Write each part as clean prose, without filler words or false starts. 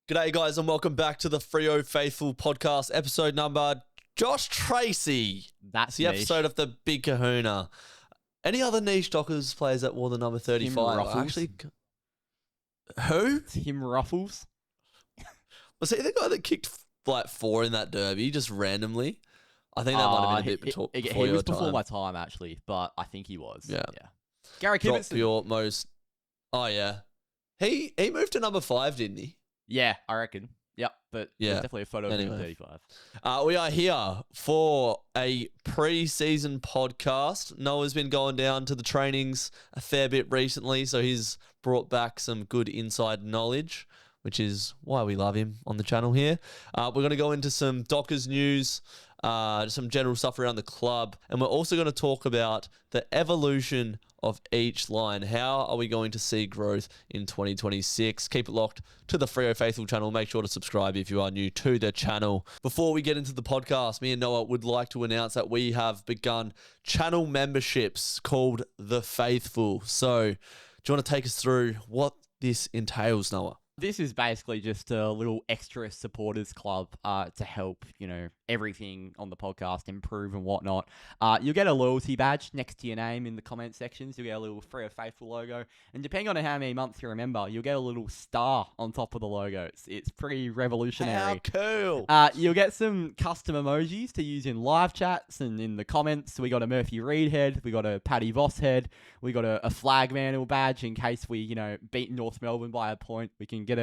G'day guys and welcome back to the Freo Faithful Podcast, episode number Josh Tracy. That's the niche. episode of the Big Kahuna. Any other niche Dockers players that wore the number 35? Tim Ruffles. Actually, who? Tim Ruffles. Was he the guy that kicked like 4 in that derby just randomly? I think that might have been a bit before He your was time. before my time, actually, but I think he was. Yeah. Gary Drop Kibbettson. for your most... Oh, yeah. He moved to number 5, didn't he? Yeah, I reckon. Yep, but Yeah. there's definitely a photo of him Anyway. at 35. We are here for a pre-season podcast. Noah's been going down to the trainings a fair bit recently, so he's brought back some good inside knowledge, which is why we love him on the channel here. We're going to go into some Dockers news, some general stuff around the club, and we're also going to talk about the evolution of each line. How are we going to see growth in 2026? Keep it locked to the Freo Faithful channel. Make sure to subscribe if you are new to the channel. Before we get into the podcast, me and Noah would like to announce that we have begun channel memberships called The Faithful. So, do you want to take us through what this entails, Noah? This is basically just a little extra supporters club to help, everything on the podcast improve and whatnot. You'll get a loyalty badge next to your name in the comment sections. You'll get a little Freo Faithful logo. And depending on how many months you remember, you'll get a little star on top of the logo. It's pretty revolutionary. How cool. You'll get some custom emojis to use in live chats and in the comments. We got a Murphy Reid head. We got a Paddy Voss head. We got a flag mantle badge in case we, beat North Melbourne by a point. We can get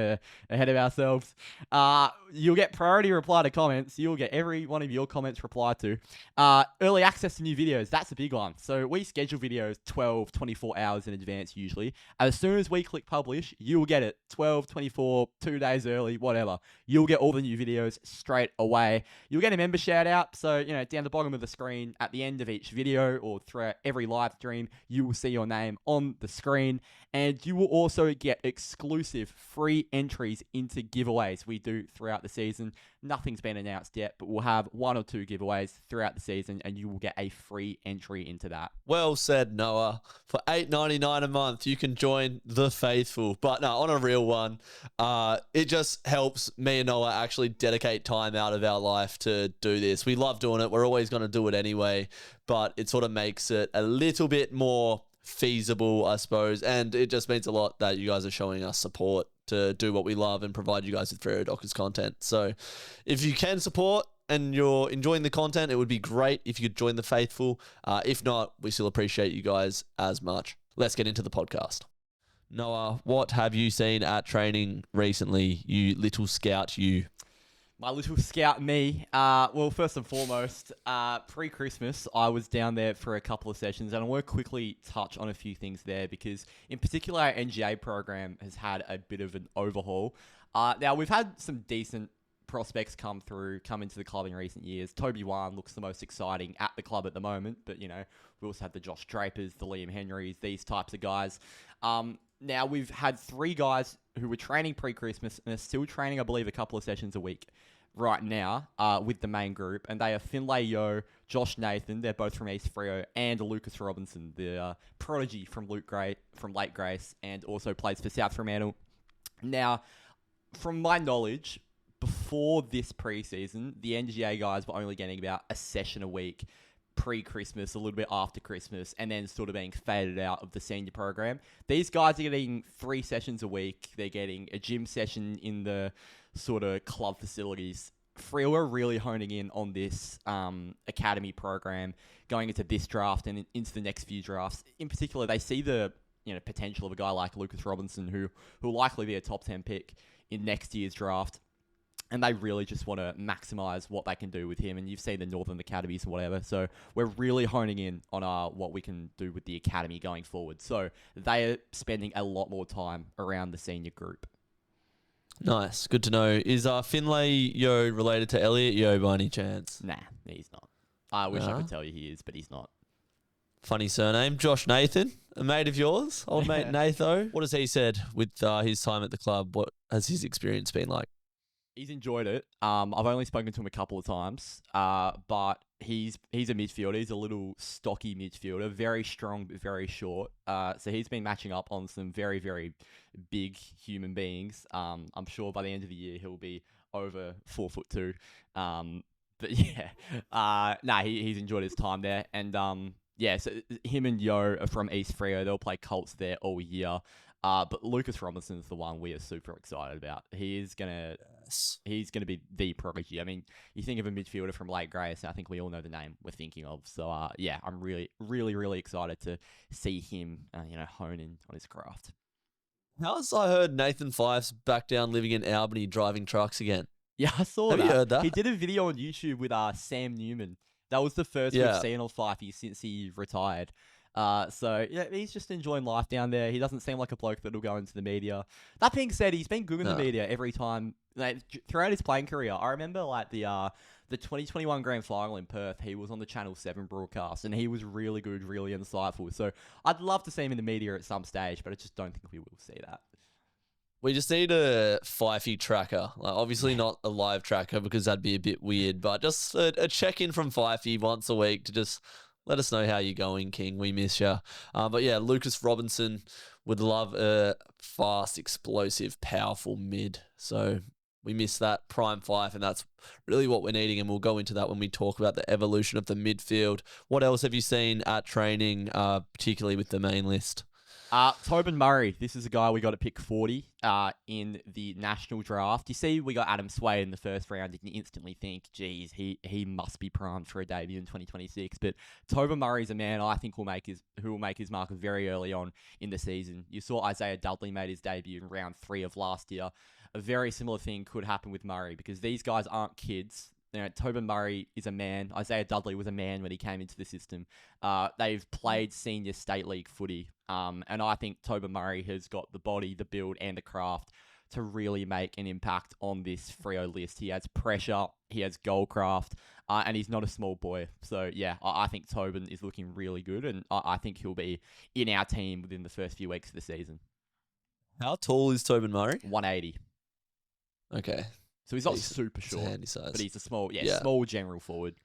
ahead of ourselves. You'll get priority reply to comments. You'll get every one of your comments replied to. Early access to new videos. That's a big one. So we schedule videos 12, 24 hours in advance usually. As soon as we click publish, you'll get it 12, 24, 2 days early, whatever. You'll get all the new videos straight away. You'll get a member shout out. So, down the bottom of the screen at the end of each video or throughout every live stream, you will see your name on the screen. And you will also get exclusive free entries into giveaways we do throughout the season. Nothing's been announced yet, but we'll have 1 or 2 giveaways throughout the season, and you will get a free entry into that. Well said, Noah. For $8.99 a month, you can join The Faithful. But no, on a real one, it just helps me and Noah actually dedicate time out of our life to do this. We love doing it. We're always going to do it anyway, but it sort of makes it a little bit more feasible, I suppose, and it just means a lot that you guys are showing us support to do what we love and provide you guys with Freo Dockers content. So if you can support and you're enjoying the content, it would be great if you could join the Faithful. If not, we still appreciate you guys as much. Let's get into the podcast. Noah, what have you seen at training recently, you little scout you? My little scout me. Well, first and foremost, pre-Christmas, I was down there for a couple of sessions, and I want to quickly touch on a few things there because, in particular, our NGA program has had a bit of an overhaul. Now, we've had some decent prospects come into the club in recent years. Toby Wan looks the most exciting at the club at the moment, but, we also had the Josh Drapers, the Liam Henrys, these types of guys. Now, we've had 3 guys who were training pre-Christmas and are still training, I believe, a couple of sessions a week right now with the main group. And they are Finlay Yeo, Josh Nathan, they're both from East Freo, and Lucas Robinson, the prodigy from Lake Grace, and also plays for South Fremantle. Now, from my knowledge, before this pre-season, the NGA guys were only getting about a session a week pre-Christmas, a little bit after Christmas, and then sort of being faded out of the senior program. These guys are getting 3 sessions a week. They're getting a gym session in the sort of club facilities. Freo are really honing in on this academy program going into this draft and into the next few drafts. In particular, they see the potential of a guy like Lucas Robinson, who will likely be a top 10 pick in next year's draft. And they really just want to maximize what they can do with him. And you've seen the Northern Academies and whatever. So we're really honing in on what we can do with the academy going forward. So they are spending a lot more time around the senior group. Nice. Good to know. Is Finlay Yeo related to Elliot Yeo by any chance? Nah, he's not. I wish I could tell you he is, but he's not. Funny surname. Josh Nathan, a mate of yours, old mate Natho. What has he said with his time at the club? What has his experience been like? He's enjoyed it. I've only spoken to him a couple of times, but he's a midfielder. He's a little stocky midfielder, very strong but very short. So he's been matching up on some very, very big human beings. I'm sure by the end of the year he'll be over 4'2". But yeah, he's enjoyed his time there, and yeah. So him and Yo are from East Freo. They'll play Colts there all year. But Lucas Robinson's the one we are super excited about. He's gonna be the prodigy. I mean, you think of a midfielder from Lake Grace, and I think we all know the name we're thinking of. So yeah, I'm really, really, really excited to see him, hone in on his craft. How's I heard Nathan Fyfe's back down living in Albany driving trucks again? Yeah, I saw that. Have you heard that? He did a video on YouTube with Sam Newman. That was the first we've seen of Fyfe since he retired. So yeah, he's just enjoying life down there. He doesn't seem like a bloke that'll go into the media. That being said, he's been good in the media every time, throughout his playing career. I remember the 2021 Grand Final in Perth. He was on the Channel 7 broadcast, and he was really good, really insightful. So I'd love to see him in the media at some stage, but I just don't think we will see that. We just need a Fifey tracker. Obviously not a live tracker because that'd be a bit weird, but just a check-in from Fifey once a week to just let us know how you're going, King. We miss you. But yeah, Lucas Robinson would love a fast, explosive, powerful mid. So we miss that prime Fife, and that's really what we're needing, and we'll go into that when we talk about the evolution of the midfield. What else have you seen at training, particularly with the main list? Tobin Murray, this is a guy we got at pick 40 in the national draft. You see, we got Adam Sway in the first round, and you instantly think, geez, he must be primed for a debut in 2026. But Tobin Murray's a man I think who will make his mark very early on in the season. You saw Isaiah Dudley made his debut in round 3 of last year. A very similar thing could happen with Murray because these guys aren't kids. Tobin Murray is a man. Isaiah Dudley was a man when he came into the system. They've played senior state league footy. And I think Tobin Murray has got the body, the build, and the craft to really make an impact on this Freo list. He has pressure, he has goal craft, and he's not a small boy. So, yeah, I think Tobin is looking really good, and I think he'll be in our team within the first few weeks of the season. How tall is Tobin Murray? 180. Okay. So he's not super short, handy size. but he's a small general forward.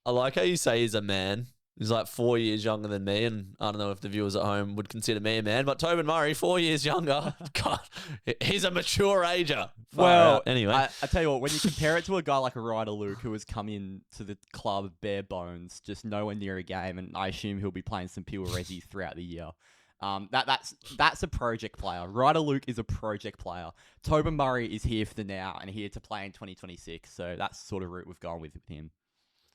I like how you say he's a man. He's like 4 years younger than me, and I don't know if the viewers at home would consider me a man, but Tobin Murray, 4 years younger. God, he's a mature ager. Well, anyway. I tell you what, when you compare it to a guy like a Ryder Luke who has come in to the club bare bones, just nowhere near a game, and I assume he'll be playing some pure resis throughout the year. That's a project player. Ryder Luke is a project player. Tobin Murray is here for the now and here to play in 2026. So that's the sort of route we've gone with him.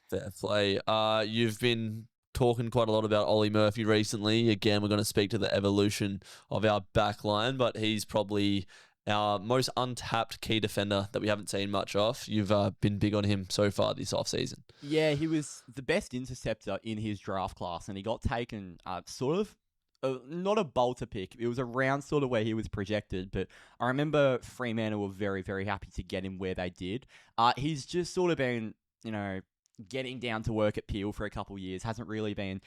Fair play. You've been talking quite a lot about Ollie Murphy recently. Again, we're going to speak to the evolution of our back line, but he's probably our most untapped key defender that we haven't seen much of. You've been big on him so far this offseason. Yeah, he was the best interceptor in his draft class, and he got taken not a bolter pick. It was around sort of where he was projected, but I remember Fremantle were very, very happy to get him where they did. He's just sort of been, getting down to work at Peel for a couple of years. Hasn't really been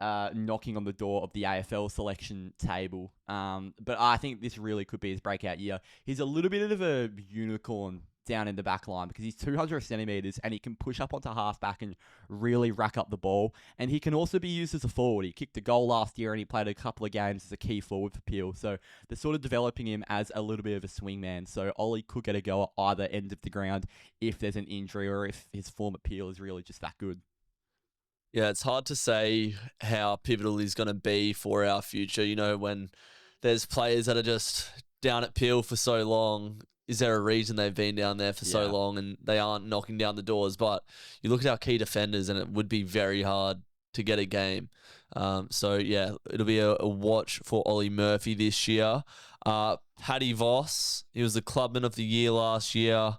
knocking on the door of the AFL selection table. But I think this really could be his breakout year. He's a little bit of a unicorn down in the back line because he's 200 centimeters and he can push up onto halfback and really rack up the ball. And he can also be used as a forward. He kicked a goal last year and he played a couple of games as a key forward for Peel. So they're sort of developing him as a little bit of a swingman. So Ollie could get a go at either end of the ground if there's an injury or if his form at Peel is really just that good. Yeah, it's hard to say how pivotal he's going to be for our future. When there's players that are just down at Peel for so long, is there a reason they've been down there for so long and they aren't knocking down the doors? But you look at our key defenders and it would be very hard to get a game. So, yeah, it'll be a watch for Ollie Murphy this year. Paddy Voss, he was the Clubman of the Year last year,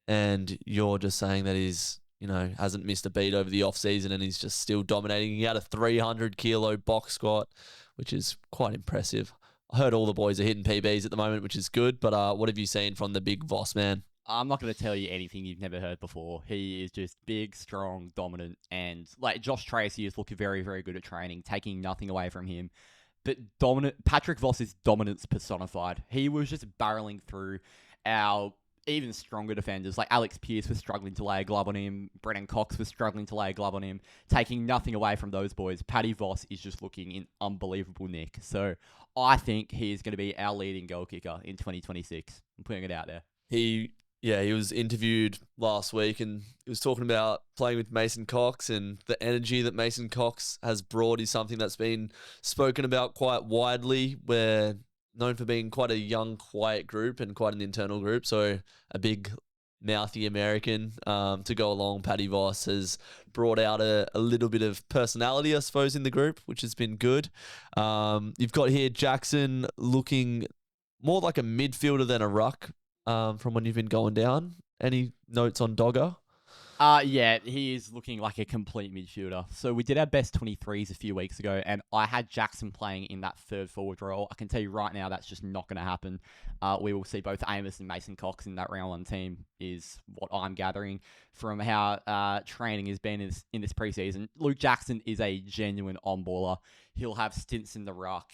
and you're just saying that he's, hasn't missed a beat over the off-season and he's just still dominating. He had a 300-kilo box squat, which is quite impressive. I heard all the boys are hitting PBs at the moment, which is good, but what have you seen from the big Voss man? I'm not going to tell you anything you've never heard before. He is just big, strong, dominant, and like Josh Tracy is looking very, very good at training, taking nothing away from him. But dominant, Patrick Voss is dominance personified. He was just barreling through our even stronger defenders. Like Alex Pearce was struggling to lay a glove on him. Brennan Cox was struggling to lay a glove on him. Taking nothing away from those boys, Paddy Voss is just looking in unbelievable nick. So I think he is going to be our leading goal kicker in 2026. I'm putting it out there. He was interviewed last week and he was talking about playing with Mason Cox, and the energy that Mason Cox has brought is something that's been spoken about quite widely. We're known for being quite a young, quiet group and quite an internal group. So a big, mouthy American to go along. Paddy Voss has brought out a little bit of personality, I suppose, in the group, which has been good. You've got here Jackson looking more like a midfielder than a ruck from when you've been going down. Any notes on Dogger? Yeah, he is looking like a complete midfielder. So we did our best 23s a few weeks ago, and I had Jackson playing in that third forward role. I can tell you right now that's just not going to happen. We will see both Amiss and Mason Cox in that round one team, is what I'm gathering from how training has been in this preseason. Luke Jackson is a genuine on-baller. He'll have stints in the ruck.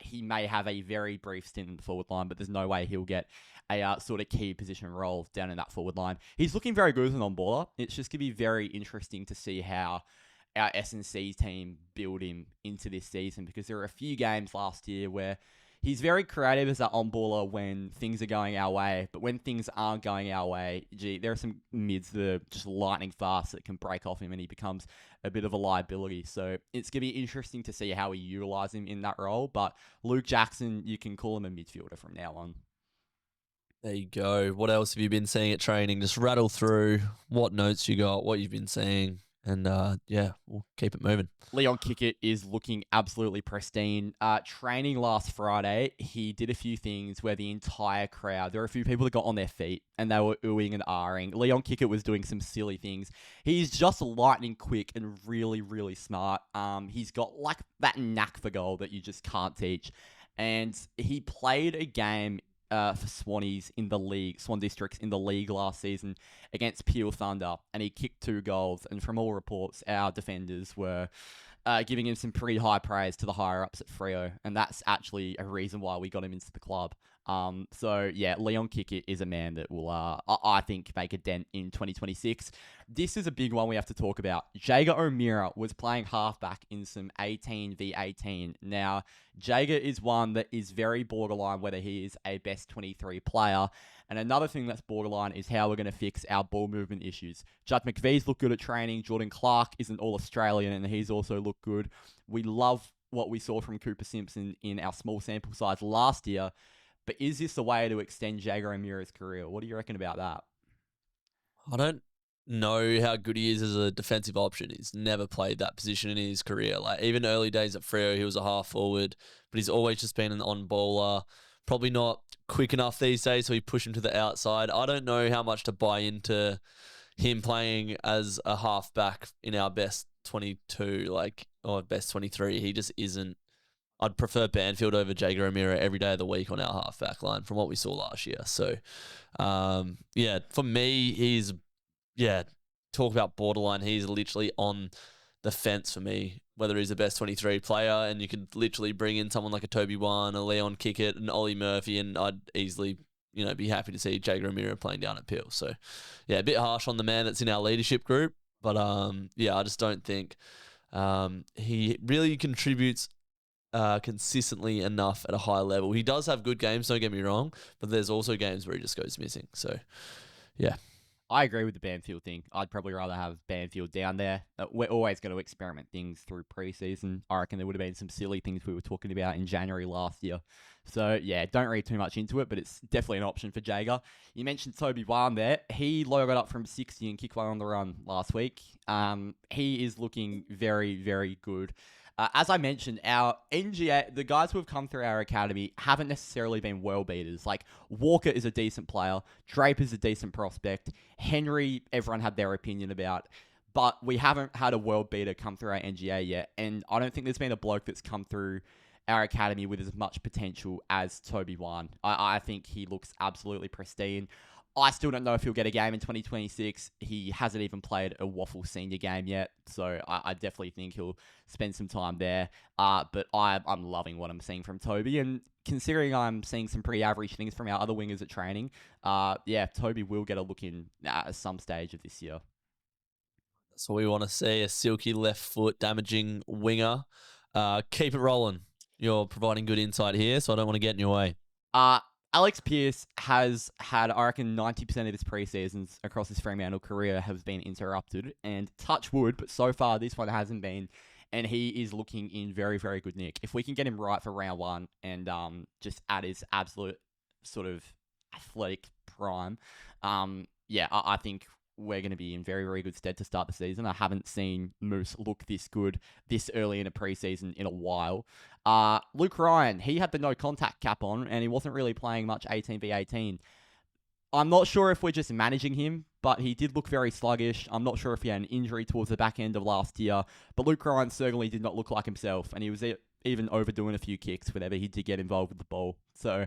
He may have a very brief stint in the forward line, but there's no way he'll get a sort of key position role down in that forward line. He's looking very good as an on-baller. It's just going to be very interesting to see how our S&C team build him into this season, because there were a few games last year where he's very creative as that on-baller when things are going our way, but when things aren't going our way, there are some mids that are just lightning fast that can break off him and he becomes a bit of a liability. So it's going to be interesting to see how we utilize him in that role, but Luke Jackson, you can call him a midfielder from now on. There you go. What else have you been seeing at training? Just rattle through what notes you got, what you've been seeing, and we'll keep it moving. Leon Kickett is looking absolutely pristine. Training last Friday, he did a few things where the entire crowd, there were a few people that got on their feet and they were oohing and ahhing. Leon Kickett was doing some silly things. He's just lightning quick and really, really smart. He's got like that knack for goal that you just can't teach. And he played a game for Swannies in the league, Swan Districts in the league last season against Peel Thunder, and he kicked 2 goals. And from all reports, our defenders were giving him some pretty high praise to the higher ups at Freo, and that's actually a reason why we got him into the club. So yeah, Leon Kickett is a man that will, I think, make a dent in 2026. This is a big one we have to talk about. Jaeger O'Meara was playing halfback in some 18v18. Now, Jaeger is one that is very borderline whether he is a best 23 player. And another thing that's borderline is how we're going to fix our ball movement issues. Judd McVee's looked good at training. Jordan Clark is an All-Australian, and he's also looked good. We love what we saw from Cooper Simpson in our small sample size last year. But is this a way to extend Jaeger O'Meara's career? What do you reckon about that? I don't know how good he is as a defensive option. He's never played that position in his career. Like, even early days at Freo, he was a half forward, but he's always just been an on-baller. Probably not quick enough these days, so we push him to the outside. I don't know how much to buy into him playing as a halfback in our best 22, or best 23. He just isn't. I'd prefer Banfield over Jaeger O'Meara every day of the week on our half-back line from what we saw last year. So, for me, talk about borderline. He's literally on the fence for me, whether he's the best 23 player, and you could literally bring in someone like a Toby Wan, a Leon Kickett, an Ollie Murphy, and I'd easily, be happy to see Jaeger O'Meara playing down at Peel. So, yeah, a bit harsh on the man that's in our leadership group, but I just don't think he really contributes consistently enough at a high level. He does have good games, don't get me wrong, but there's also games where he just goes missing. So, yeah. I agree with the Banfield thing. I'd probably rather have Banfield down there. We're always going to experiment things through preseason. I reckon there would have been some silly things we were talking about in January last year. So, yeah, don't read too much into it, but it's definitely an option for Jaeger. You mentioned Toby Wan there. He lowered up from 60 and kicked one on the run last week. He is looking very, very good. As I mentioned, our NGA, the guys who have come through our academy haven't necessarily been world beaters. Like, Walker is a decent player. Draper's a decent prospect. Henry, everyone had their opinion about. But we haven't had a world beater come through our NGA yet. And I don't think there's been a bloke that's come through our academy with as much potential as Toby Wan. I think he looks absolutely pristine. I still don't know if he'll get a game in 2026. He hasn't even played a Waffle senior game yet, so I definitely think he'll spend some time there. But I'm loving what I'm seeing from Toby, and considering I'm seeing some pretty average things from our other wingers at training, Toby will get a look in at some stage of this year. That's what we want to see, a silky left foot damaging winger. Keep it rolling. You're providing good insight here, so I don't want to get in your way. Alex Pearce has had, I reckon, 90% of his preseasons across his Fremantle career have been interrupted, and touch wood, but so far this one hasn't been, and he is looking in very, very good nick. If we can get him right for round one and just at his absolute sort of athletic prime, I think we're going to be in very, very good stead to start the season. I haven't seen Moose look this good this early in a preseason in a while. Luke Ryan, he had the no contact cap on and he wasn't really playing much 18v18. I'm not sure if we're just managing him, but he did look very sluggish. I'm not sure if he had an injury towards the back end of last year, but Luke Ryan certainly did not look like himself, and he was even overdoing a few kicks whenever he did get involved with the ball. So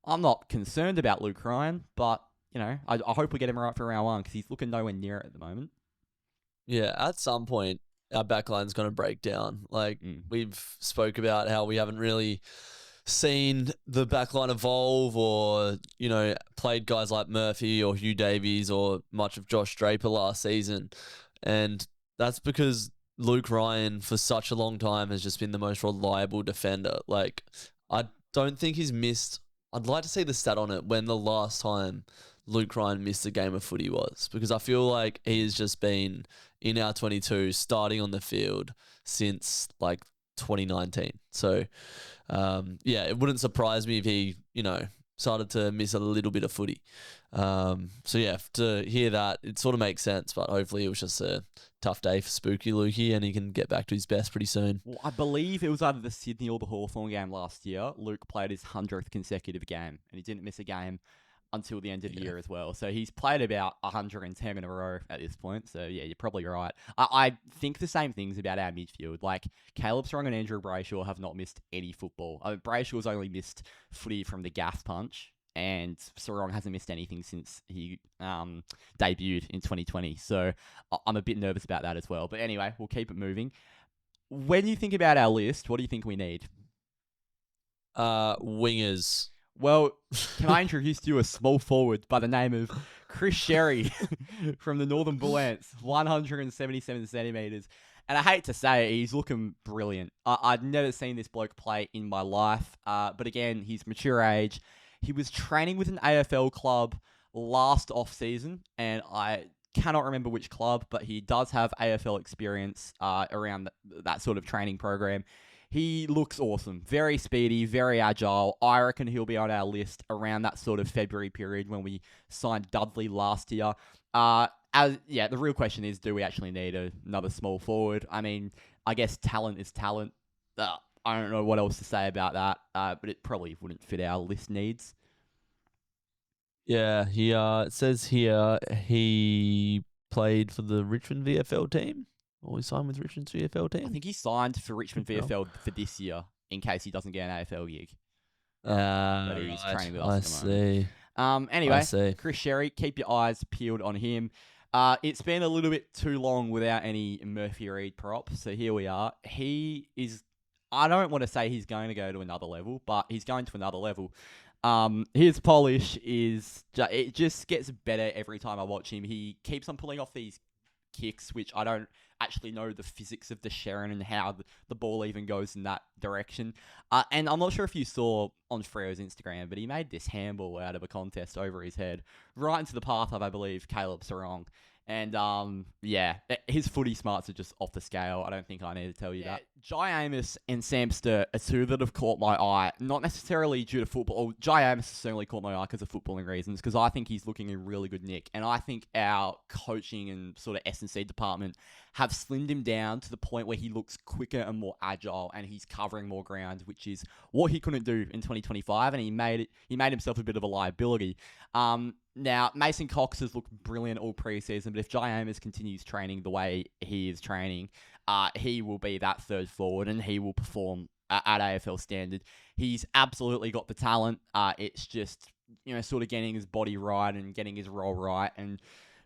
I'm not concerned about Luke Ryan, but I hope we get him right for round one because he's looking nowhere near it at the moment. Yeah, at some point, our backline's going to break down. We've spoke about how we haven't really seen the backline evolve or, played guys like Murphy or Hugh Davies or much of Josh Draper last season. And that's because Luke Ryan, for such a long time, has just been the most reliable defender. I don't think he's missed... I'd like to see the stat on it when the last time Luke Ryan missed a game of footy was, because I feel like he has just been in our 22 starting on the field since 2019. So, it wouldn't surprise me if he, started to miss a little bit of footy. To hear that, it sort of makes sense, but hopefully it was just a tough day for Spooky Lukey and he can get back to his best pretty soon. Well, I believe it was either the Sydney or the Hawthorn game last year. Luke played his 100th consecutive game and he didn't miss a game until the end of the year as well. So he's played about 110 in a row at this point. So yeah, you're probably right. I think the same things about our midfield. Caleb Strong and Andrew Brayshaw have not missed any football. Brayshaw's only missed footy from the gaff punch, and Sarong hasn't missed anything since he debuted in 2020. So I'm a bit nervous about that as well. But anyway, we'll keep it moving. When you think about our list, what do you think we need? Wingers. Well, can I introduce you a small forward by the name of Chris Sherry from the Northern Bull Ants, 177 centimetres. And I hate to say it, he's looking brilliant. I'd never seen this bloke play in my life. But again, he's mature age. He was training with an AFL club last off-season, and I cannot remember which club, but he does have AFL experience around that sort of training program. He looks awesome. Very speedy, very agile. I reckon he'll be on our list around that sort of February period when we signed Dudley last year. The real question is, do we actually need another small forward? I mean, I guess talent is talent. I don't know what else to say about that, but it probably wouldn't fit our list needs. Yeah, it says here he played for the Richmond VFL team. Or he signed with Richmond's VFL team? I think he signed for Richmond VFL for this year, in case he doesn't get an AFL gig. But he's training with us at the moment. Anyway, Chris Sherry, keep your eyes peeled on him. It's been a little bit too long without any Murphy Reid prop, so here we are. He is... I don't want to say he's going to go to another level, but he's going to another level. His polish is... It just gets better every time I watch him. He keeps on pulling off these kicks, which I don't actually know the physics of the Sharon and how the ball even goes in that direction. And I'm not sure if you saw on Freo's Instagram, but he made this handball out of a contest over his head, right into the path of, I believe, Caleb Sarong. And his footy smarts are just off the scale. I don't think I need to tell you that. Jye Amiss and Sam Sturt are two that have caught my eye, not necessarily due to football. Jye Amiss has certainly caught my eye because of footballing reasons, because I think he's looking in really good nick. And I think our coaching and sort of S&C department have slimmed him down to the point where he looks quicker and more agile, and he's covering more ground, which is what he couldn't do in 2025. And he made himself a bit of a liability. Now, Mason Cox has looked brilliant all preseason, but if Jye Amiss continues training the way he is training, he will be that third forward and he will perform at AFL standard. He's absolutely got the talent. It's just sort of getting his body right and getting his role right, and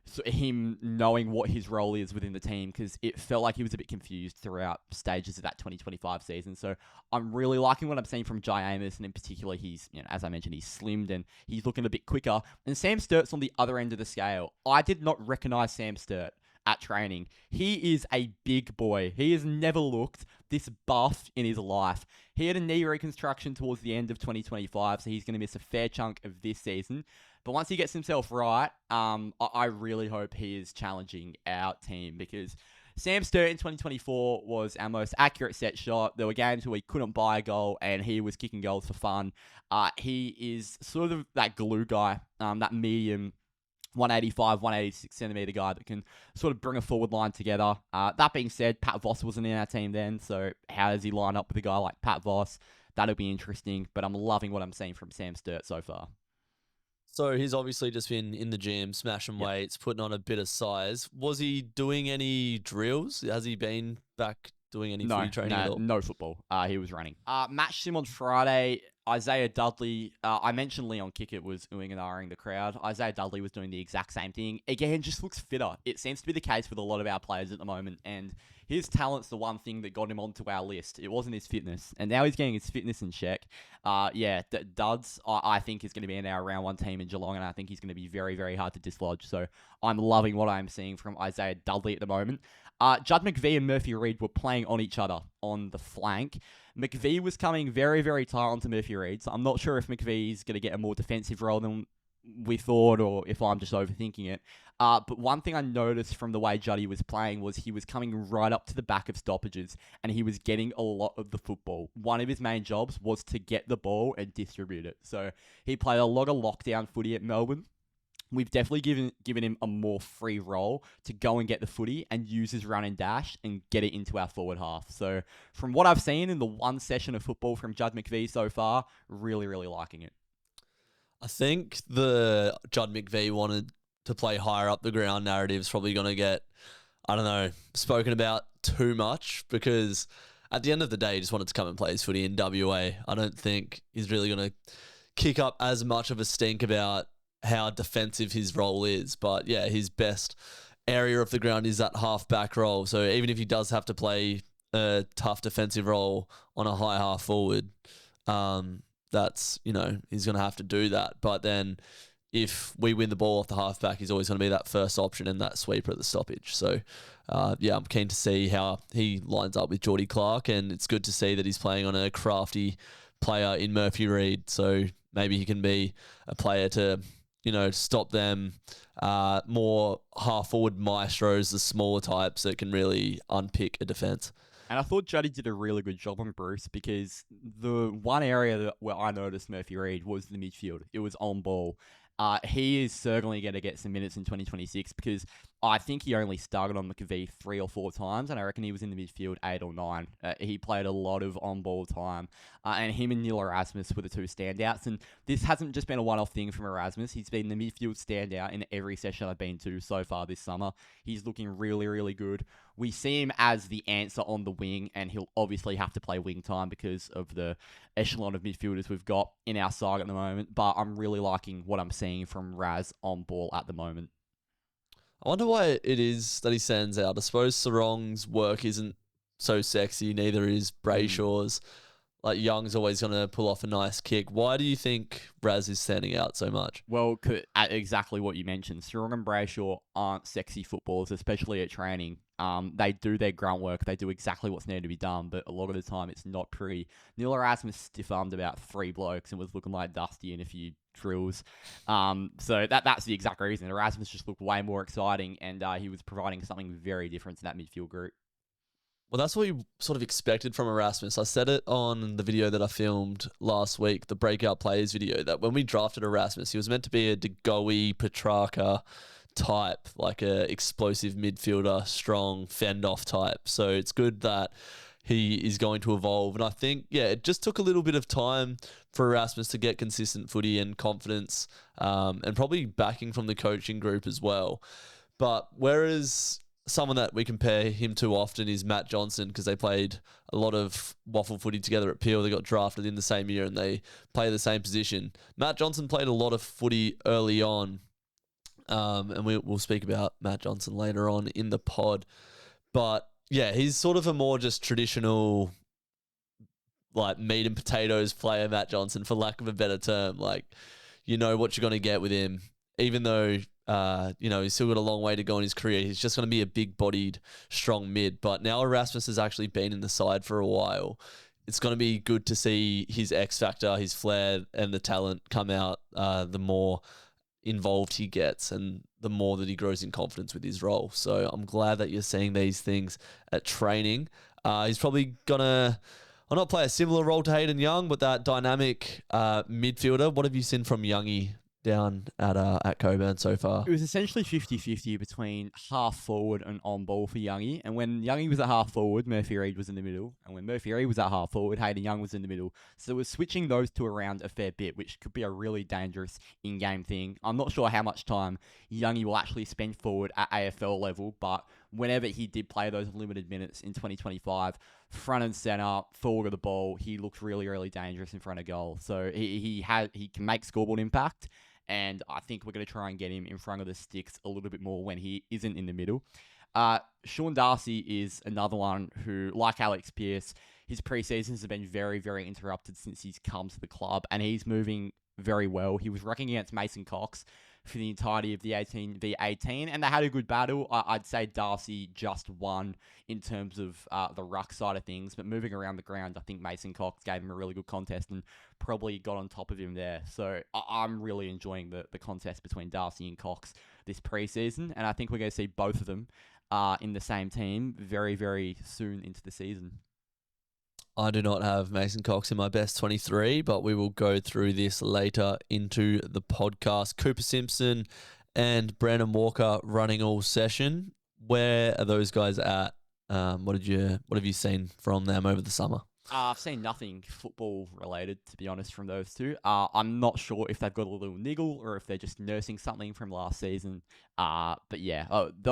so him knowing what his role is within the team, because it felt like he was a bit confused throughout stages of that 2025 season. So I'm really liking what I'm seeing from Jye Amiss, and in particular, he's, as I mentioned, he's slimmed and he's looking a bit quicker. And Sam Sturt's on the other end of the scale. I did not recognize Sam Sturt at training. He is a big boy. He has never looked this buff in his life. He had a knee reconstruction towards the end of 2025, so he's going to miss a fair chunk of this season. But once he gets himself right, I really hope he is challenging our team, because Sam Sturt in 2024 was our most accurate set shot. There were games where we couldn't buy a goal and he was kicking goals for fun. He is sort of that glue guy, that medium 185, 186 centimetre guy that can sort of bring a forward line together. That being said, Pat Voss wasn't in our team then, so how does he line up with a guy like Pat Voss? That'll be interesting, but I'm loving what I'm seeing from Sam Sturt so far. So he's obviously just been in the gym, smashing weights, putting on a bit of size. Was he doing any drills? Has he been back doing any footy training at all? No football. He was running. Matched him on Friday. Isaiah Dudley, I mentioned Leon Kickett was oohing and ahhing the crowd. Isaiah Dudley was doing the exact same thing. Again, just looks fitter. It seems to be the case with a lot of our players at the moment, and his talent's the one thing that got him onto our list. It wasn't his fitness, and now he's getting his fitness in check. Duds, I think, is going to be in our round one team in Geelong, and I think he's going to be very, very hard to dislodge. So I'm loving what I'm seeing from Isaiah Dudley at the moment. Judd McVie and Murphy Reid were playing on each other on the flank. McVie was coming very, very tight onto Murphy Reid, so I'm not sure if McVie's going to get a more defensive role than we thought, or if I'm just overthinking it. But one thing I noticed from the way Juddy was playing was he was coming right up to the back of stoppages, and he was getting a lot of the football. One of his main jobs was to get the ball and distribute it. So he played a lot of lockdown footy at Melbourne. We've definitely given him a more free role to go and get the footy and use his run and dash and get it into our forward half. So from what I've seen in the one session of football from Judd McVie so far, really, really liking it. I think the Judd McVie wanted to play higher up the ground narrative is probably going to get, spoken about too much, because at the end of the day, he just wanted to come and play his footy in WA. I don't think he's really going to kick up as much of a stink about how defensive his role is. But yeah, his best area of the ground is that half-back role. So even if he does have to play a tough defensive role on a high half forward, that's, he's going to have to do that. But then if we win the ball off the half-back, he's always going to be that first option and that sweeper at the stoppage. So I'm keen to see how he lines up with Geordie Clark, and it's good to see that he's playing on a crafty player in Murphy Reid. So maybe he can be a player to stop them more half-forward maestros, the smaller types that can really unpick a defence. And I thought Juddy did a really good job on Bruce, because the one area where I noticed Murphy Reid was the midfield. It was on ball. He is certainly going to get some minutes in 2026, because I think he only started on McVie 3 or 4 times, and I reckon he was in the midfield 8 or 9. He played a lot of on-ball time, and him and Neil Erasmus were the two standouts. And this hasn't just been a one-off thing from Erasmus. He's been the midfield standout in every session I've been to so far this summer. He's looking really, really good. We see him as the answer on the wing, and he'll obviously have to play wing time because of the echelon of midfielders we've got in our side at the moment. But I'm really liking what I'm seeing from Raz on ball at the moment. I wonder why it is that he stands out. I suppose Sarong's work isn't so sexy, neither is Brayshaw's. Like, Young's always going to pull off a nice kick. Why do you think Raz is standing out so much? Well, exactly what you mentioned. Sarong and Brayshaw aren't sexy footballers, especially at training. They do their grunt work. They do exactly what's needed to be done, but a lot of the time it's not pretty. Neil Erasmus stiff-armed about 3 blokes and was looking like Dusty in a few drills. So that's the exact reason. Erasmus just looked way more exciting, and he was providing something very different to that midfield group. Well, that's what you sort of expected from Erasmus. I said it on the video that I filmed last week, the Breakout Players video, that when we drafted Erasmus, he was meant to be a De Goey, Petrarca type, like a explosive midfielder, strong, fend-off type. So it's good that he is going to evolve. And I think, it just took a little bit of time for Erasmus to get consistent footy and confidence, and probably backing from the coaching group as well. But whereas someone that we compare him to often is Matt Johnson, because they played a lot of waffle footy together at Peel. They got drafted in the same year and they play the same position. Matt Johnson played a lot of footy early on, and we'll speak about Matt Johnson later on in the pod. But yeah, he's sort of a more just traditional, like, meat and potatoes player, Matt Johnson, for lack of a better term. Like, you know what you're going to get with him, even though he's still got a long way to go in his career. He's just going to be a big-bodied, strong mid. But now Erasmus has actually been in the side for a while. It's going to be good to see his X factor, his flair, and the talent come out. The more involved he gets, and the more that he grows in confidence with his role. So I'm glad that you're seeing these things at training. He's probably gonna, I'll not play a similar role to Hayden Young, but that dynamic midfielder. What have you seen from Youngie down at Coburn so far? It was essentially 50-50 between half forward and on ball for Youngie. And when Youngie was at half forward, Murphy Reid was in the middle. And when Murphy Reid was at half forward, Hayden Young was in the middle. So we're switching those two around a fair bit, which could be a really dangerous in-game thing. I'm not sure how much time Youngie will actually spend forward at AFL level, but whenever he did play those limited minutes in 2025, front and center, forward of the ball, he looked really, really dangerous in front of goal. So he can make scoreboard impact. And I think we're going to try and get him in front of the sticks a little bit more when he isn't in the middle. Sean Darcy is another one who, like Alex Pearce, his pre-seasons have been very, very interrupted since he's come to the club, and he's moving very well. He was rucking against Mason Cox for the entirety of the 18v18, and they had a good battle. I'd say Darcy just won in terms of the ruck side of things, but moving around the ground, I think Mason Cox gave him a really good contest and probably got on top of him there. So I'm really enjoying the contest between Darcy and Cox this preseason, and I think we're going to see both of them in the same team very, very soon into the season. I do not have Mason Cox in my best 23, but we will go through this later into the podcast. Cooper Simpson and Brandon Walker running all session. Where are those guys at? What have you seen from them over the summer? I've seen nothing football related, to be honest, from those two. I'm not sure if they've got a little niggle or if they're just nursing something from last season. But yeah,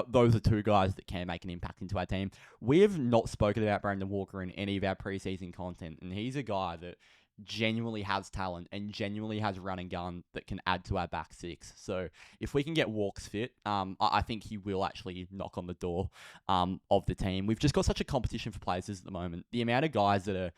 those are two guys that can make an impact into our team. We have not spoken about Brandon Walker in any of our preseason content, and he's a guy that genuinely has talent and genuinely has run and gun that can add to our back six. So if we can get Walks fit, I think he will actually knock on the door of the team. We've just got such a competition for places at the moment. The amount of guys that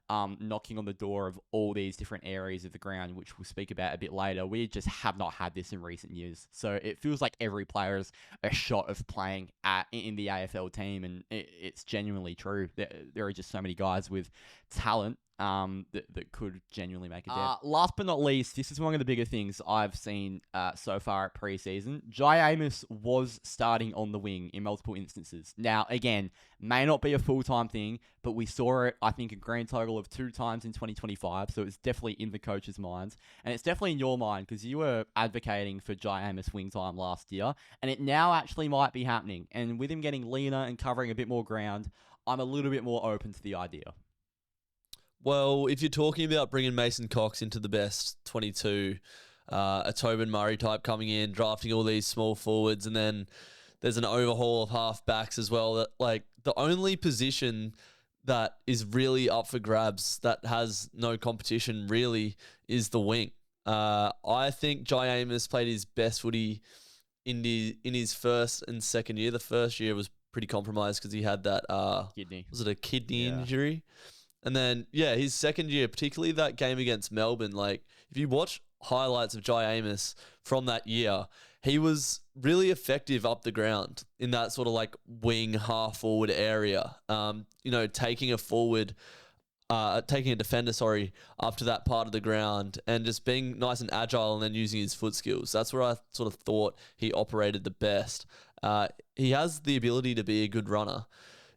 are knocking on the door of all these different areas of the ground, which we'll speak about a bit later, we just have not had this in recent years. So it feels like every player is a shot of playing in the AFL team, and it's genuinely true. There are just so many guys with talent that could genuinely make a dent. Last but not least, this is one of the bigger things I've seen so far at preseason. Jye Amiss was starting on the wing in multiple instances. Now, again, may not be a full-time thing, but we saw it, I think, a grand total of 2 times in 2025, so it's definitely in the coach's minds. And it's definitely in your mind, because you were advocating for Jye Amiss wing time last year, and it now actually might be happening. And with him getting leaner and covering a bit more ground, I'm a little bit more open to the idea. Well, if you're talking about bringing Mason Cox into the best 22, a Tobin Murray type coming in, drafting all these small forwards, and then there's an overhaul of half backs as well. That, like, the only position that is really up for grabs that has no competition really is the wing. I think Jye Amiss played his best footy in his first and second year. The first year was pretty compromised because he had that Kidney. Was it a kidney injury? And then, yeah, his second year, particularly that game against Melbourne, like, if you watch highlights of Jye Amiss from that year, he was really effective up the ground in that sort of like wing half forward area. Taking a defender, up to that part of the ground and just being nice and agile and then using his foot skills. That's where I sort of thought he operated the best. He has the ability to be a good runner.